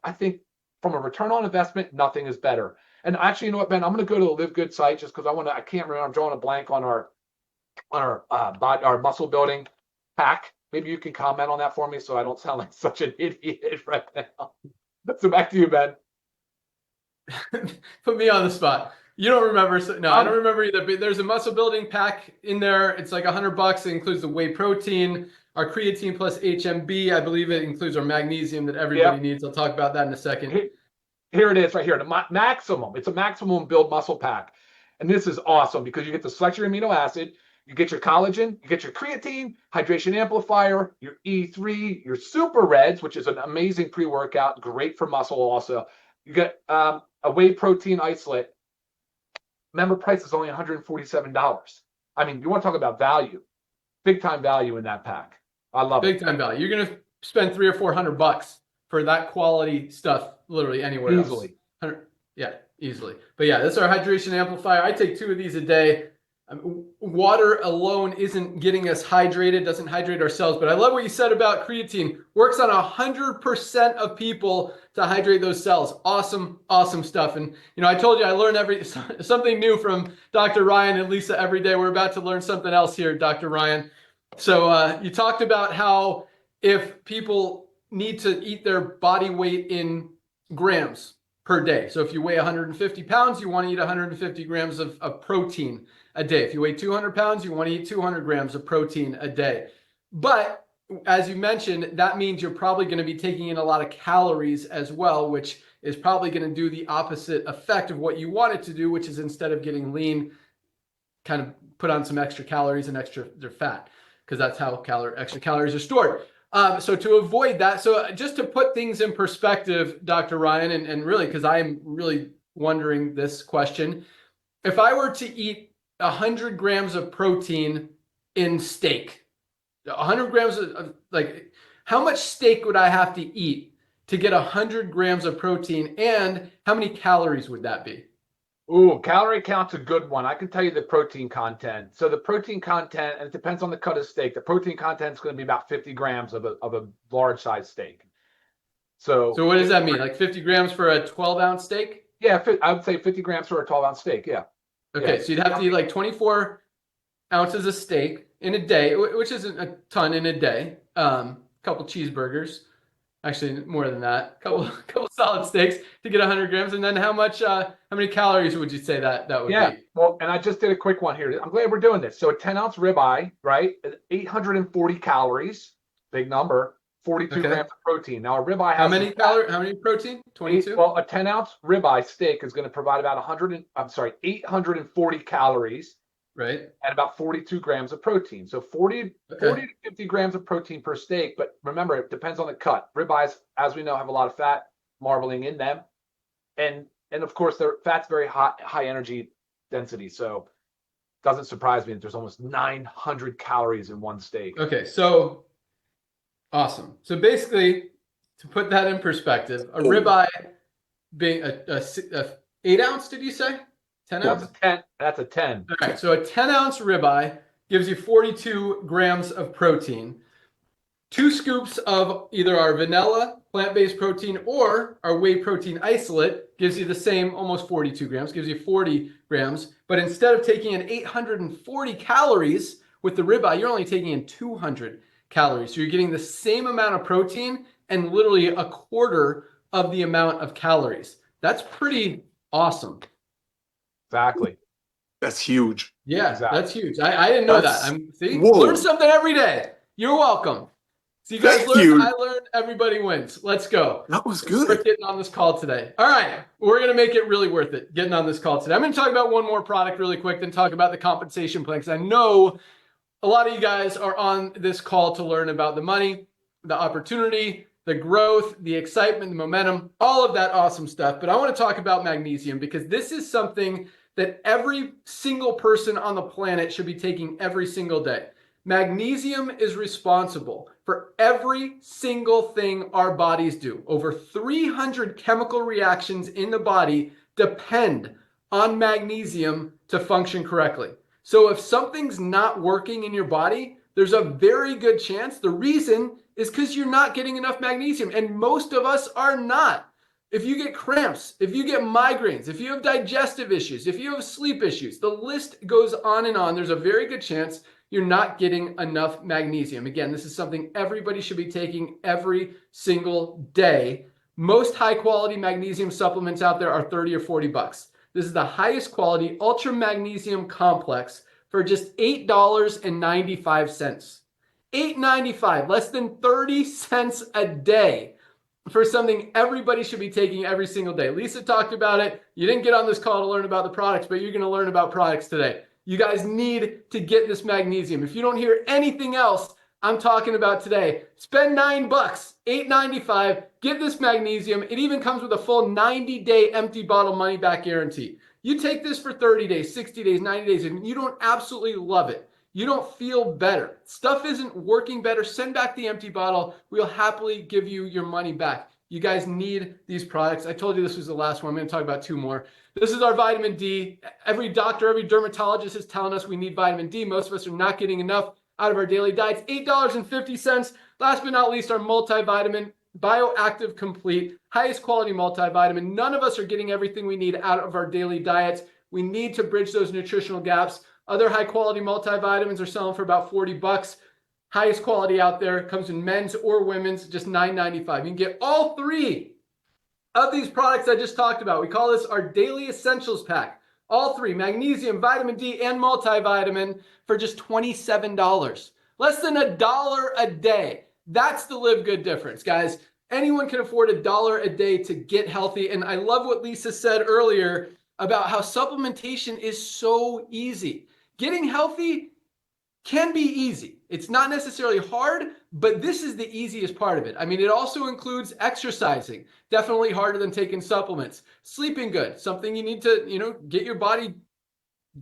I think from a return on investment, nothing is better. And actually, you know what, Ben, I'm going to go to the LiveGood site just because I can't remember. I'm drawing a blank on our muscle building pack. Maybe you can comment on that for me so I don't sound like such an idiot right now. So back to you, Ben. Put me on the spot. You don't remember? No, I don't remember either. But there's a muscle building pack in there. It's like $100. It includes the whey protein, our creatine plus HMB. I believe it includes our magnesium that everybody needs. I'll talk about that in a second. Here it is right here. The maximum. It's a maximum build muscle pack. And this is awesome because you get the select your amino acid, you get your collagen, you get your creatine, hydration amplifier, your E3, your super reds, which is an amazing pre-workout, great for muscle also. You get a whey protein isolate. Member price is only $147. I mean, you want to talk about value. Big time value in that pack. I love it. Big time value. You're going to spend $300 or $400 for that quality stuff literally anywhere easily. Else. Yeah, easily. But yeah, that's our hydration amplifier. I take 2 of these a day. Water alone isn't getting us hydrated, doesn't hydrate our cells. But I love what you said about creatine. Works on 100% of people to hydrate those cells. Awesome, awesome stuff. And I told you I learn something new from Dr. Ryan and Lisa every day. We're about to learn something else here, Dr. Ryan. So you talked about how if people need to eat their body weight in grams per day. So if you weigh 150 pounds, you want to eat 150 grams of protein a day. If you weigh 200 pounds, you want to eat 200 grams of protein a day. But as you mentioned, that means you're probably going to be taking in a lot of calories as well, which is probably going to do the opposite effect of what you want it to do, which is instead of getting lean, kind of put on some extra calories and extra fat, because that's how extra calories are stored. So to avoid that, so just to put things in perspective, Dr. Ryan, and really, because I'm really wondering this question, if I were to eat 100 grams of protein in steak, 100 grams of how much steak would I have to eat to get 100 grams of protein, and how many calories would that be? Ooh, calorie count's a good one. I can tell you the protein content. So the protein content, and it depends on the cut of steak, the protein content is going to be about 50 grams of a large size steak. So what does that mean? Like 50 grams for a 12-ounce steak? Yeah, I would say 50 grams for a 12-ounce steak. Yeah. Okay, so you'd have to eat like 24 ounces of steak in a day, which isn't a ton in a day. Couple cheeseburgers, actually more than that. Couple solid steaks to get 100 grams, and then how many calories would you say that would be? Yeah, well, and I just did a quick one here. I'm glad we're doing this. So a 10-ounce ribeye, right? 840 calories, big number. 42 grams of protein. Now a ribeye has how many protein? 22. Well, a 10-ounce ribeye steak is going to provide about 840 calories Right. and about 42 grams of protein. So 40 Okay. to 50 grams of protein per steak. But remember, it depends on the cut. Ribeyes, as we know, have a lot of fat marbling in them, and of course, their fat's very high energy density. So it doesn't surprise me that there's almost 900 calories in one steak. Okay. So awesome. So basically, to put that in perspective, a ribeye being a 8 ounce, did you say? 10 ounce? That's a 10. All right. So a 10-ounce ribeye gives you 42 grams of protein. 2 scoops of either our vanilla plant-based protein or our whey protein isolate gives you the same, almost 42 grams, gives you 40 grams. But instead of taking in 840 calories with the ribeye, you're only taking in 200 calories. So you're getting the same amount of protein and literally a quarter of the amount of calories. That's pretty awesome. Exactly. That's huge. Yeah, Exactly. that's huge. I didn't know That's- that. See, whoa. learn something every day. You're welcome. So you guys Thank learned, you. I learned, everybody wins. Let's go. That was Let's start good. getting on this call today. All right, we're going to make it really worth it getting on this call today. I'm going to talk about one more product really quick, then talk about the compensation plan, because I know a lot of you guys are on this call to learn about the money, the opportunity, the growth, the excitement, the momentum, all of that awesome stuff. But I want to talk about magnesium because this is something that every single person on the planet should be taking every single day. Magnesium is responsible for every single thing our bodies do. Over 300 chemical reactions in the body depend on magnesium to function correctly. So if something's not working in your body, there's a very good chance the reason is because you're not getting enough magnesium. And most of us are not. If you get cramps, if you get migraines, if you have digestive issues, if you have sleep issues, the list goes on and on. There's a very good chance you're not getting enough magnesium. Again, this is something everybody should be taking every single day. Most high quality magnesium supplements out there are 30 or 40 bucks. This is the highest quality ultra magnesium complex for just $8.95. $8.95, less than 30 cents a day for something everybody should be taking every single day. Lisa talked about it. You didn't get on this call to learn about the products, but you're going to learn about products today. You guys need to get this magnesium. If you don't hear anything else I'm talking about today, spend $9, $8.95, get this magnesium. It even comes with a full 90-day empty bottle money back guarantee. You take this for 30 days, 60 days, 90 days, and you don't absolutely love it. You don't feel better. Stuff isn't working better. Send back the empty bottle. We'll happily give you your money back. You guys need these products. I told you this was the last one. I'm going to talk about 2 more. This is our vitamin D. Every doctor, every dermatologist is telling us we need vitamin D. Most of us are not getting enough out of our daily diets. $8.50. Last but not least, our multivitamin, Bioactive Complete, highest quality multivitamin. None of us are getting everything we need out of our daily diets. We need to bridge those nutritional gaps. Other high quality multivitamins are selling for about 40 bucks. Highest quality out there, comes in men's or women's, just $9.95. You can get all 3 of these products I just talked about. We call this our Daily Essentials Pack. All 3, magnesium, vitamin D, and multivitamin for just $27. Less than $1 a day. That's the Live Good difference, guys. Anyone can afford $1 a day to get healthy. And I love what Lisa said earlier about how supplementation is so easy. Getting healthy can be easy. It's not necessarily hard, but this is the easiest part of it. I mean, it also includes exercising. Definitely harder than taking supplements. Sleeping good, something you need to, get your body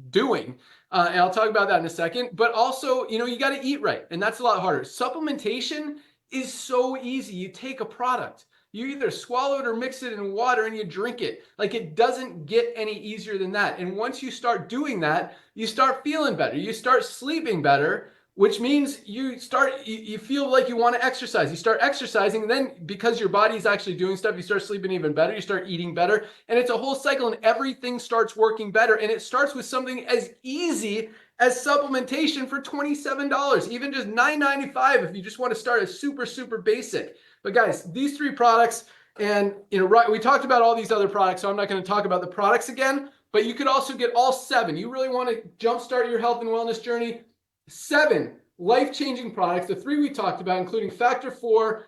doing. And I'll talk about that in a second. But also, you got to eat right, and that's a lot harder. Supplementation is so easy. You take a product. You either swallow it or mix it in water and you drink it. Like, it doesn't get any easier than that. And once you start doing that, you start feeling better. You start sleeping better, which means you feel like you want to exercise. You start exercising, and then because your body's actually doing stuff, you start sleeping even better. You start eating better, and it's a whole cycle, and everything starts working better. And it starts with something as easy as supplementation for $27, even just $9.95 if you just want to start a super, super basic. But guys, these 3 products, and we talked about all these other products, so I'm not going to talk about the products again, but you could also get all 7. You really want to jumpstart your health and wellness journey, 7 life-changing products. The 3 we talked about, including Factor 4,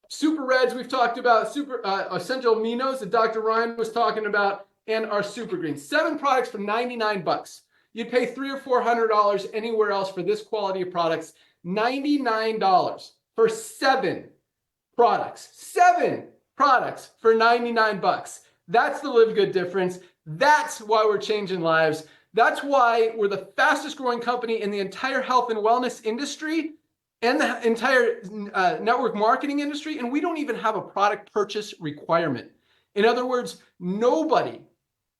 Super Reds we've talked about, Super Essential Aminos that Dr. Ryan was talking about, and our Super Greens. 7 products for $99. You'd pay $300 or $400 anywhere else for this quality of products. $99 for 7 products. 7 products for 99 bucks. That's the Live Good difference. That's why we're changing lives. That's why we're the fastest growing company in the entire health and wellness industry and the entire network marketing industry. And we don't even have a product purchase requirement. In other words, nobody,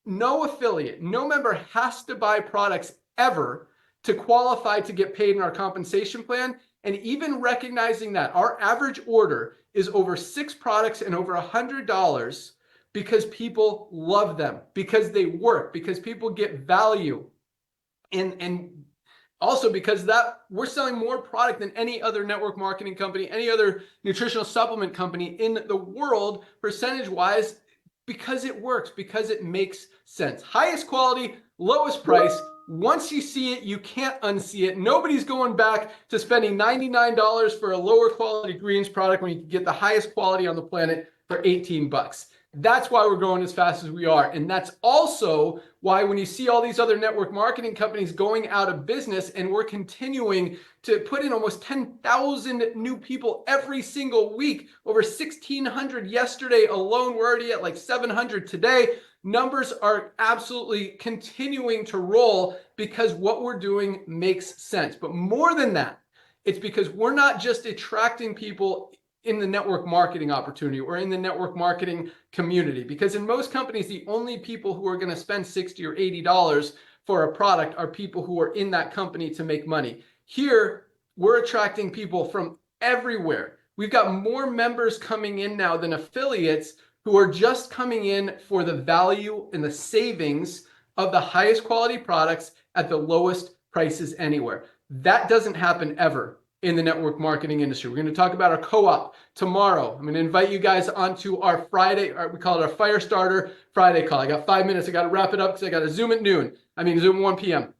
no affiliate, no member has to buy products ever to qualify to get paid in our compensation plan. And even recognizing that our average order is over 6 products and over $100 because people love them, because they work, because people get value. And also because that we're selling more product than any other network marketing company, any other nutritional supplement company in the world, percentage-wise, because it works, because it makes sense. Highest quality, lowest price. Once you see it, you can't unsee it. Nobody's going back to spending $99 for a lower quality greens product when you can get the highest quality on the planet for 18 bucks. That's why we're growing as fast as we are. And that's also why when you see all these other network marketing companies going out of business and we're continuing to put in almost 10,000 new people every single week, over 1,600 yesterday alone, we're already at like 700 today. Numbers are absolutely continuing to roll because what we're doing makes sense. But more than that, it's because we're not just attracting people in the network marketing opportunity or in the network marketing community. Because in most companies, the only people who are going to spend $60 or $80 for a product are people who are in that company to make money. Here, we're attracting people from everywhere. We've got more members coming in now than affiliates who are just coming in for the value and the savings of the highest quality products at the lowest prices anywhere. That doesn't happen ever in the network marketing industry. We're going to talk about our co-op tomorrow. I'm going to invite you guys onto our Friday, or we call it our Fire Starter Friday call. I got 5 minutes. I got to wrap it up because I got to Zoom at noon. Zoom 1 p.m.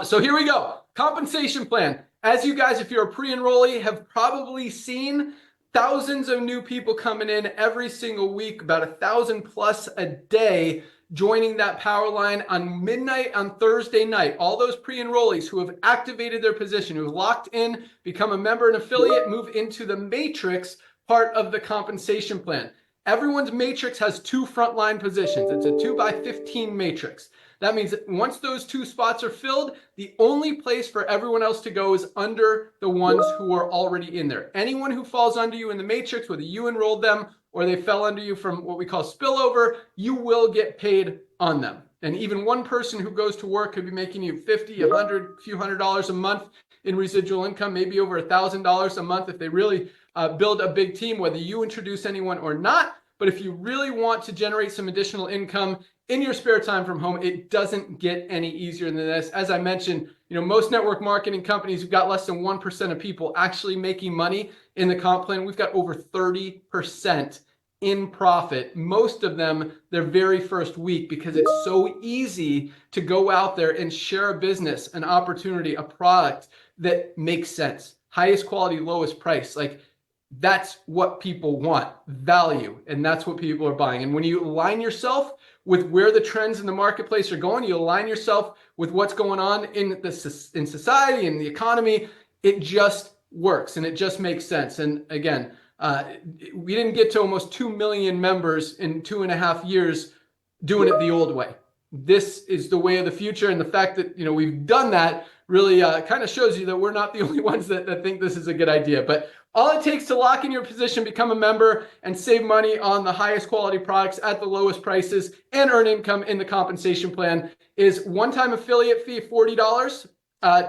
So here we go. Compensation plan. As you guys, if you're a pre-enrollee, have probably seen, thousands of new people coming in every single week, about 1,000 plus a day, joining that power line on midnight on Thursday night. All those pre-enrollees who have activated their position, who have locked in, become a member and affiliate, move into the matrix part of the compensation plan. Everyone's matrix has 2 frontline positions. It's a 2x15 matrix. That means that once those 2 spots are filled, the only place for everyone else to go is under the ones who are already in there. Anyone who falls under you in the matrix, whether you enrolled them or they fell under you from what we call spillover, you will get paid on them. And even one person who goes to work could be making you $50, $100, a few $100 a month in residual income, maybe over $1,000 a month if they really build a big team, whether you introduce anyone or not. But if you really want to generate some additional income in your spare time from home, it doesn't get any easier than this. As I mentioned, most network marketing companies have got less than 1% of people actually making money in the comp plan. We've got over 30% in profit, most of them their very first week, because it's so easy to go out there and share a business, an opportunity, a product that makes sense. Highest quality, lowest price. Like, that's what people want, value, and that's what people are buying. And when you align yourself with where the trends in the marketplace are going, you align yourself with what's going on in society and the economy, it just works and it just makes sense. And again, we didn't get to almost 2 million members in 2.5 years doing it the old way. This is the way of the future. And the fact that, we've done that really kind of shows you that we're not the only ones that think this is a good idea. But all it takes to lock in your position, become a member, and save money on the highest quality products at the lowest prices and earn income in the compensation plan is one-time affiliate fee of $40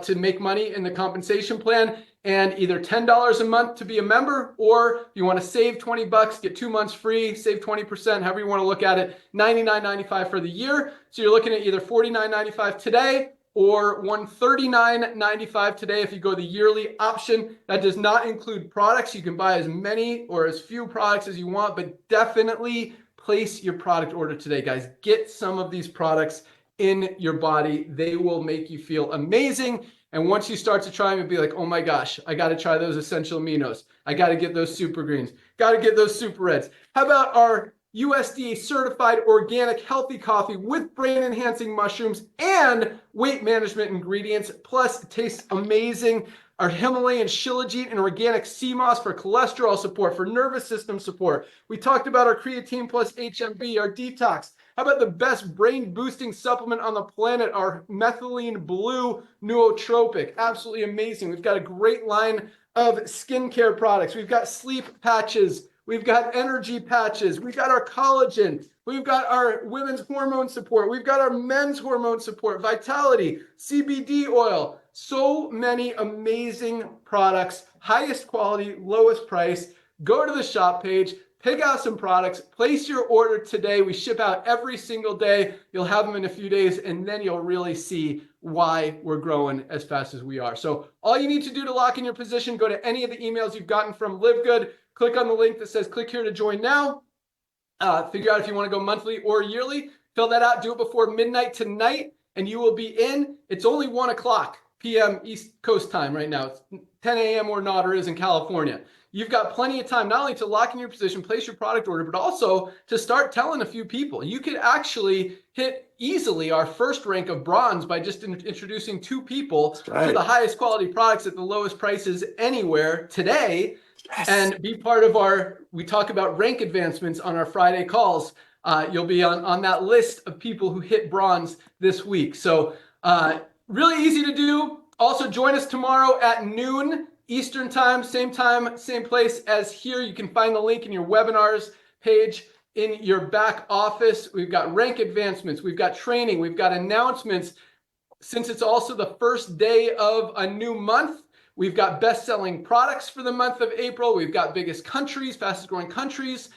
to make money in the compensation plan, and either $10 a month to be a member, or if you want to save 20 bucks, get 2 months free, save 20%, however you want to look at it, $99.95 for the year. So you're looking at either $49.95 today or $139.95 today if you go the yearly option. That does not include products. You can buy as many or as few products as you want, but definitely place your product order today, guys. Get some of these products in your body. They will make you feel amazing. And once you start to try them, you'll be like, oh my gosh, I got to try those essential aminos. I got to get those super greens. Got to get those super reds. How about our USDA certified organic healthy coffee with brain enhancing mushrooms and weight management ingredients. Plus, it tastes amazing. Our Himalayan shilajit and organic sea moss for cholesterol support, for nervous system support. We talked about our creatine plus HMB, our detox. How about the best brain boosting supplement on the planet, our methylene blue nootropic? Absolutely amazing. We've got a great line of skincare products. We've got sleep patches. We've got energy patches. We've got our collagen. We've got our women's hormone support. We've got our men's hormone support, vitality, CBD oil. So many amazing products, highest quality, lowest price. Go to the shop page, pick out some products, place your order today. We ship out every single day. You'll have them in a few days, and then you'll really see why we're growing as fast as we are. So all you need to do to lock in your position, go to any of the emails you've gotten from LiveGood, click on the link that says click here to join now. Figure out if you want to go monthly or yearly. Fill that out. Do it before midnight tonight, and you will be in. It's only 1 o'clock p.m. East Coast time right now. It's 10 a.m. where Nodder is in California. You've got plenty of time not only to lock in your position, place your product order, but also to start telling a few people. You could actually hit easily our first rank of bronze by just introducing 2 people to the highest quality products at the lowest prices anywhere today. Yes. And be part of we talk about rank advancements on our Friday calls. You'll be on that list of people who hit bronze this week. So really easy to do. Also join us tomorrow at noon Eastern time, same place as here. You can find the link in your webinars page in your back office. We've got rank advancements. We've got training. We've got announcements. Since it's also the first day of a new month, we've got best-selling products for the month of April. We've got biggest countries, fastest growing countries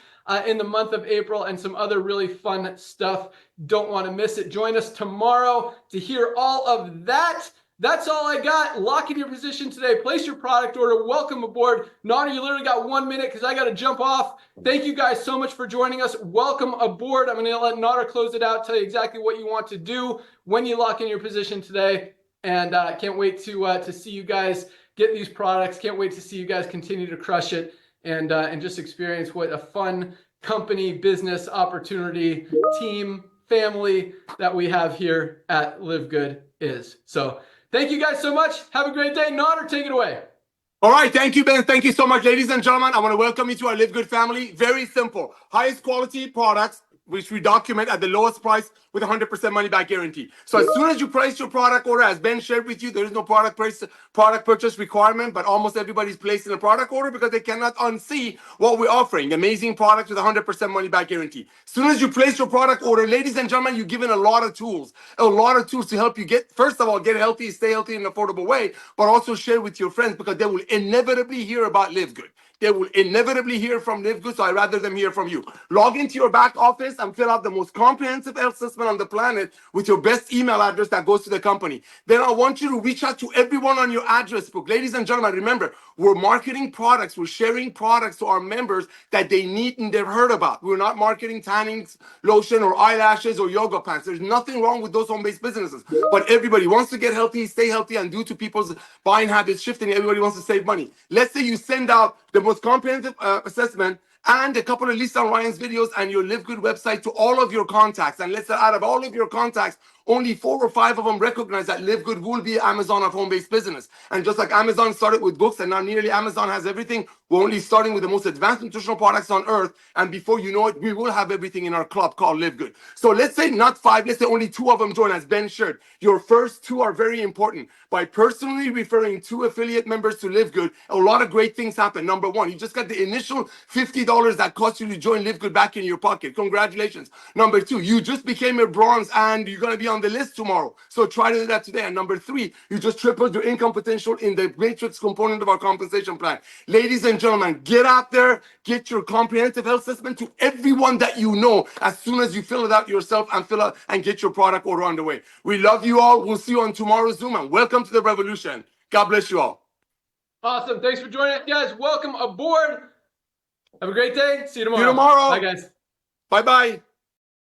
in the month of April, and some other really fun stuff. Don't want to miss it. Join us tomorrow to hear all of that. That's all I got. Lock in your position today. Place your product order. Welcome aboard. Nodder, you literally got 1 minute because I got to jump off. Thank you guys so much for joining us. Welcome aboard. I'm going to let Nodder close it out, tell you exactly what you want to do when you lock in your position today. And can't wait to see you guys get these products. Can't wait to see you guys continue to crush it and just experience what a fun company, business, opportunity, team, family that we have here at LiveGood is. So thank you guys so much. Have a great day. Nodder, take it away. All right, thank you, Ben. Thank you so much, ladies and gentlemen. I want to welcome you to our LiveGood family. Very simple. Highest quality products, which we document at the lowest price with 100% money back guarantee. So as soon as you place your product order, as Ben shared with you, there is no product purchase requirement, but almost everybody's placing a product order because they cannot unsee what we're offering. Amazing products with 100% money back guarantee. As soon as you place your product order, ladies and gentlemen, you're given a lot of tools to help you first of all, get healthy, stay healthy in an affordable way, but also share with your friends because they will inevitably hear about LiveGood. They will inevitably hear from LiveGood, so I'd rather them hear from you. Log into your back office and fill out the most comprehensive health assessment on the planet with your best email address that goes to the company. Then I want you to reach out to everyone on your address book. Ladies and gentlemen, remember, we're marketing products. We're sharing products to our members that they need and they've heard about. We're not marketing tanning lotion or eyelashes or yoga pants. There's nothing wrong with those home-based businesses. But everybody wants to get healthy, stay healthy, and due to people's buying habits shifting, everybody wants to save money. Let's say you send out the most comprehensive assessment and a couple of Lisa and Ryan's videos and your LiveGood website to all of your contacts. And let's say out of all of your contacts, only 4 or 5 of them recognize that LiveGood will be Amazon of home-based business. And just like Amazon started with books and now nearly Amazon has everything, we're only starting with the most advanced nutritional products on earth. And before you know it, we will have everything in our club called LiveGood. So let's say not 5, let's say only 2 of them join, as Ben shared. Your first 2 are very important. By personally referring 2 affiliate members to LiveGood, a lot of great things happen. Number 1, you just got the initial $50 that cost you to join LiveGood back in your pocket. Congratulations. Number 2, you just became a bronze and you're going to be on the list tomorrow. So try to do that today. And number 3, you just tripled your income potential in the matrix component of our compensation plan. Ladies and gentlemen, get out there, get your comprehensive health assessment to everyone that you know as soon as you fill it out yourself and fill out and get your product order on the way. We love you all. We'll see you on tomorrow's Zoom and welcome to the revolution. God bless you all. Awesome. Thanks for joining us, guys. Welcome aboard. Have a great day. See you tomorrow. See you tomorrow. Bye, guys. Bye-bye.